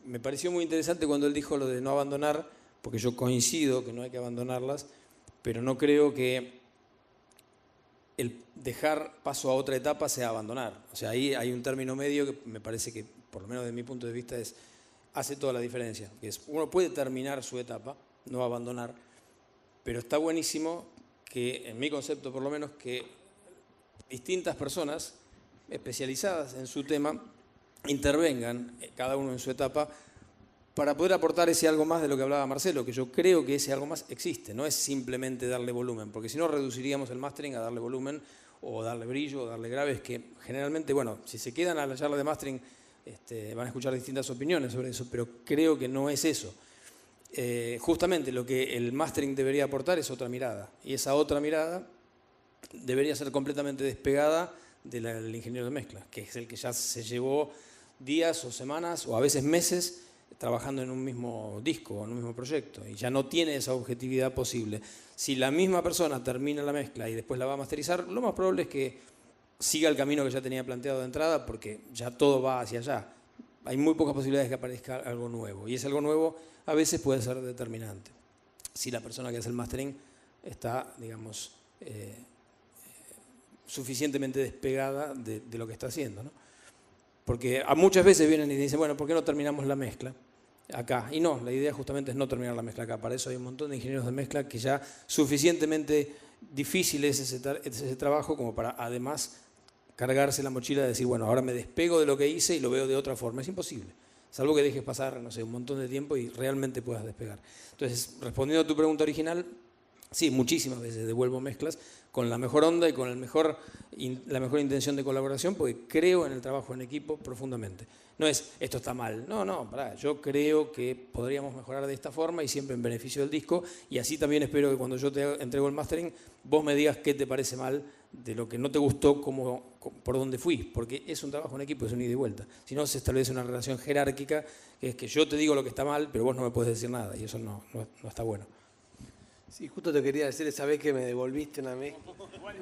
me pareció muy interesante cuando él dijo lo de no abandonar, porque yo coincido que no hay que abandonarlas, pero no creo que el dejar paso a otra etapa sea abandonar. O sea, ahí hay un término medio que me parece que, por lo menos desde mi punto de vista, hace toda la diferencia. Que es, uno puede terminar su etapa, no abandonar, pero está buenísimo que, en mi concepto por lo menos, que distintas personas especializadas en su tema intervengan, cada uno en su etapa, para poder aportar ese algo más de lo que hablaba Marcelo, que yo creo que ese algo más existe, no es simplemente darle volumen, porque si no reduciríamos el mastering a darle volumen, o darle brillo, o darle graves, que generalmente, bueno, si se quedan a la charla de mastering, van a escuchar distintas opiniones sobre eso, pero creo que no es eso. Justamente lo que el mastering debería aportar es otra mirada, y esa otra mirada debería ser completamente despegada del ingeniero de mezcla, que es el que ya se llevó días o semanas o a veces meses trabajando en un mismo disco o en un mismo proyecto, y ya no tiene esa objetividad posible. Si la misma persona termina la mezcla y después la va a masterizar, lo más probable es que siga el camino que ya tenía planteado de entrada, porque ya todo va hacia allá. Hay muy pocas posibilidades de que aparezca algo nuevo, y ese algo nuevo a veces puede ser determinante. Si la persona que hace el mastering está, digamos, suficientemente despegada de lo que está haciendo, ¿no? Porque muchas veces vienen y dicen, bueno, ¿por qué no terminamos la mezcla acá? Y no, la idea justamente es no terminar la mezcla acá. Para eso hay un montón de ingenieros de mezcla que ya suficientemente difícil es ese trabajo como para además cargarse la mochila de decir, bueno, ahora me despego de lo que hice y lo veo de otra forma. Es imposible, salvo que dejes pasar, no sé, un montón de tiempo y realmente puedas despegar. Entonces, respondiendo a tu pregunta original, sí, muchísimas veces devuelvo mezclas con la mejor onda y con la mejor intención de colaboración, porque creo en el trabajo en equipo profundamente. No es, esto está mal, no, pará, yo creo que podríamos mejorar de esta forma y siempre en beneficio del disco, y así también espero que cuando yo te entrego el mastering, vos me digas qué te parece mal, de lo que no te gustó, por dónde fui, porque es un trabajo en equipo, es un ida y vuelta. Si no, se establece una relación jerárquica, que es que yo te digo lo que está mal, pero vos no me puedes decir nada, y eso no está bueno. Sí, justo te quería decir esa vez que me devolviste una mezcla.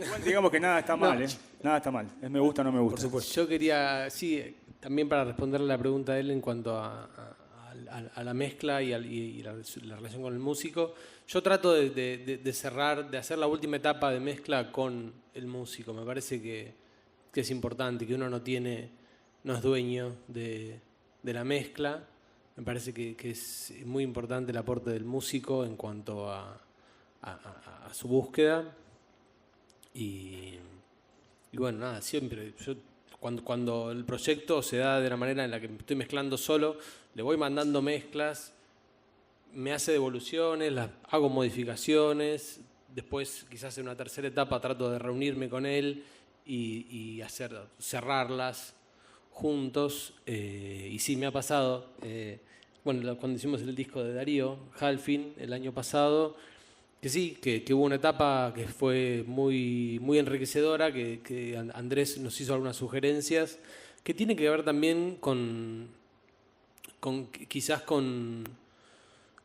Igual digamos que nada está mal, ¿eh? Nada está mal. Es me gusta o no me gusta. Por supuesto. Yo quería, sí, también para responderle la pregunta de él en cuanto a la mezcla y la relación con el músico, yo trato de cerrar, de hacer la última etapa de mezcla con el músico. Me parece que es importante, que uno no es dueño de la mezcla. Me parece que es muy importante el aporte del músico en cuanto a su búsqueda. Y bueno, nada, siempre. Yo, cuando el proyecto se da de la manera en la que estoy mezclando solo, le voy mandando mezclas, me hace devoluciones, las hago modificaciones, después quizás en una tercera etapa trato de reunirme con él y cerrarlas juntos. Y sí, me ha pasado, cuando hicimos el disco de Darío, Halfin, el año pasado, que sí, que hubo una etapa que fue muy, muy enriquecedora, que Andrés nos hizo algunas sugerencias, que tiene que ver también quizás con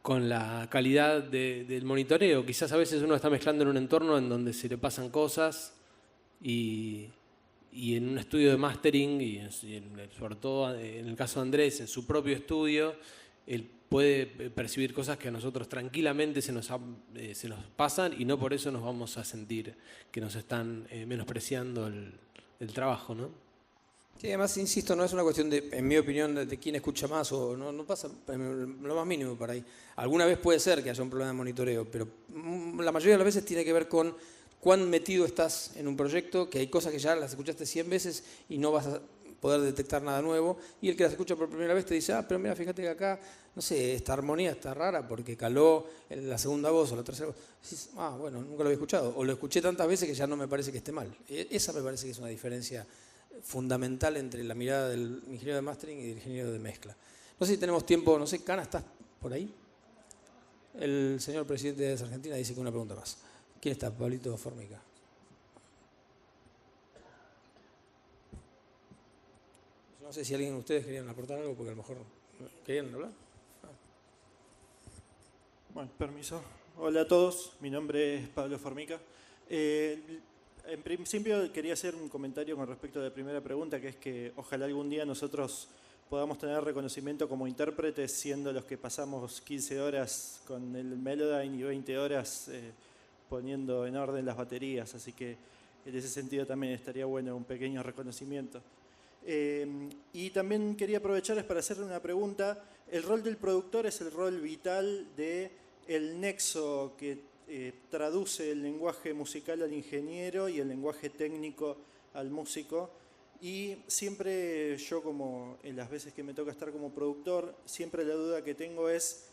la calidad del monitoreo. Quizás a veces uno está mezclando en un entorno en donde se le pasan cosas y en un estudio de mastering, y sobre todo en el caso de Andrés, en su propio estudio, él puede percibir cosas que a nosotros tranquilamente se nos pasan y no por eso nos vamos a sentir que nos están menospreciando el trabajo, ¿no? Sí, además, insisto, no es una cuestión en mi opinión, de quién escucha más o no pasa lo más mínimo por ahí. Alguna vez puede ser que haya un problema de monitoreo, pero la mayoría de las veces tiene que ver con cuán metido estás en un proyecto, que hay cosas que ya las escuchaste 100 veces y no vas a poder detectar nada nuevo, y el que las escucha por primera vez te dice, pero mira, fíjate que acá, no sé, esta armonía está rara porque caló la segunda voz o la tercera voz. Dices, bueno, nunca lo había escuchado, o lo escuché tantas veces que ya no me parece que esté mal. Esa me parece que es una diferencia fundamental entre la mirada del ingeniero de mastering y del ingeniero de mezcla. No sé si tenemos tiempo, no sé, Cana, ¿estás por ahí? El señor presidente de Argentina dice que una pregunta más. ¿Quién está? Pablito Formica. No sé si alguien de ustedes querían aportar algo, porque a lo mejor querían hablar. Bueno, permiso. Hola a todos, mi nombre es Pablo Formica. En principio quería hacer un comentario con respecto a la primera pregunta, que es que ojalá algún día nosotros podamos tener reconocimiento como intérpretes, siendo los que pasamos 15 horas con el Melodyne y 20 horas poniendo en orden las baterías, así que en ese sentido también estaría bueno un pequeño reconocimiento. Y también quería aprovecharles para hacerle una pregunta. El rol del productor es el rol vital del nexo que traduce el lenguaje musical al ingeniero y el lenguaje técnico al músico. Y siempre yo, como en las veces que me toca estar como productor, siempre la duda que tengo es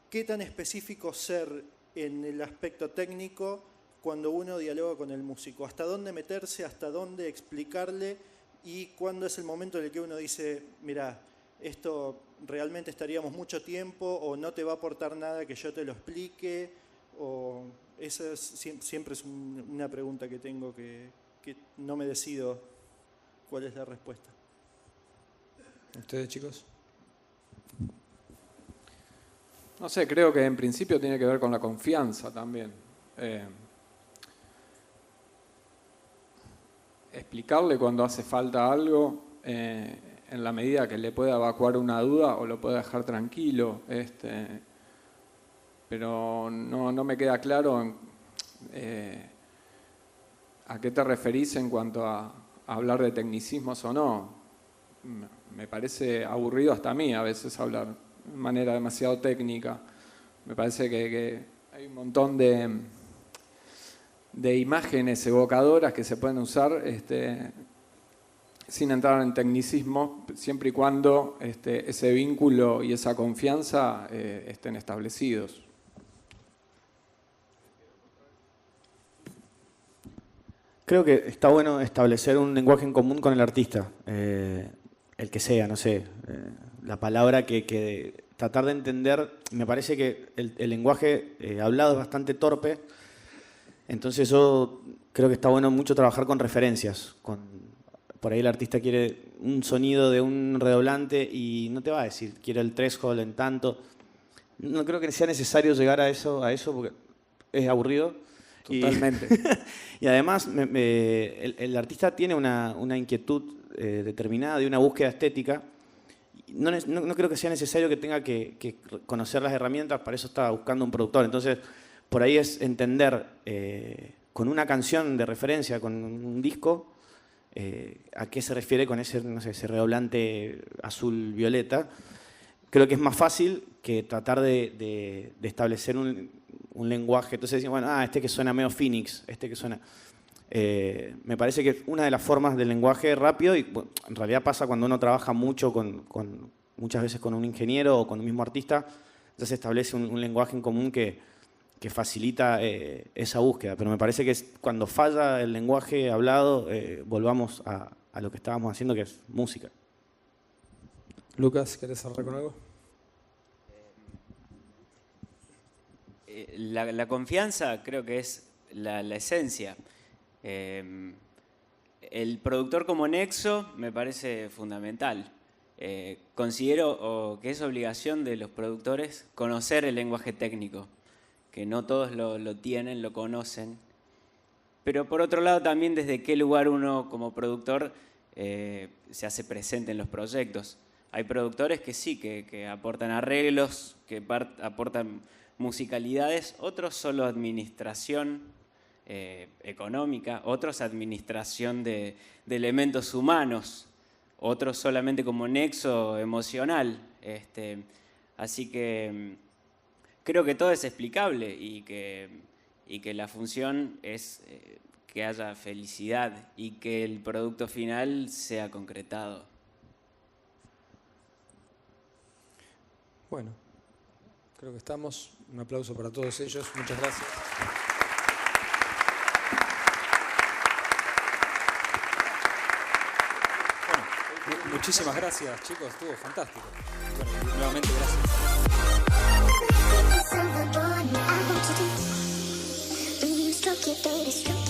qué tan específico ser en el aspecto técnico cuando uno dialoga con el músico. Hasta dónde meterse, hasta dónde explicarle, y cuándo es el momento en el que uno dice, mira, esto realmente estaríamos mucho tiempo, o no te va a aportar nada que yo te lo explique, o esa siempre es una pregunta que tengo que no me decido cuál es la respuesta. ¿Ustedes, chicos? No sé, creo que en principio tiene que ver con la confianza también. Explicarle cuando hace falta algo, en la medida que le pueda evacuar una duda o lo pueda dejar tranquilo. Pero no me queda claro a qué te referís en cuanto a hablar de tecnicismos o no. Me parece aburrido hasta a mí a veces hablar de manera demasiado técnica. Me parece que hay un montón de imágenes evocadoras que se pueden usar sin entrar en tecnicismo, siempre y cuando ese vínculo y esa confianza estén establecidos. Creo que está bueno establecer un lenguaje en común con el artista, el que sea, no sé, la palabra que tratar de entender. Me parece que el lenguaje hablado es bastante torpe, entonces yo creo que está bueno mucho trabajar con referencias. Por ahí el artista quiere un sonido de un redoblante y no te va a decir, quiero el threshold en tanto. No creo que sea necesario llegar a eso porque es aburrido. Totalmente. Y además el artista tiene una inquietud determinada de una búsqueda estética. No creo que sea necesario que tenga que conocer las herramientas, para eso está buscando un productor. Entonces, por ahí es entender con una canción de referencia, con un disco, a qué se refiere con ese, no sé, ese redoblante azul-violeta. Creo que es más fácil que tratar de establecer un lenguaje. Entonces decimos, bueno, este que suena medio Phoenix, este que suena... me parece que una de las formas del lenguaje rápido, y bueno, en realidad pasa cuando uno trabaja mucho muchas veces con un ingeniero o con un mismo artista, ya se establece un lenguaje en común que facilita esa búsqueda. Pero me parece que cuando falla el lenguaje hablado, volvamos a lo que estábamos haciendo, que es música. Lucas, ¿querés cerrar con algo? La confianza creo que es la esencia. El productor como nexo me parece fundamental. Considero que es obligación de los productores conocer el lenguaje técnico, que no todos lo tienen, lo conocen. Pero por otro lado también desde qué lugar uno como productor se hace presente en los proyectos. Hay productores que sí, que aportan arreglos, que aportan musicalidades, otros solo administración económica, otros administración de elementos humanos, otros solamente como nexo emocional. Así que creo que todo es explicable y que la función es que haya felicidad y que el producto final sea concretado. Bueno, creo que estamos. Un aplauso para todos ellos. Muchas gracias. Bueno, muchísimas gracias, chicos. Estuvo fantástico. Bueno, nuevamente gracias.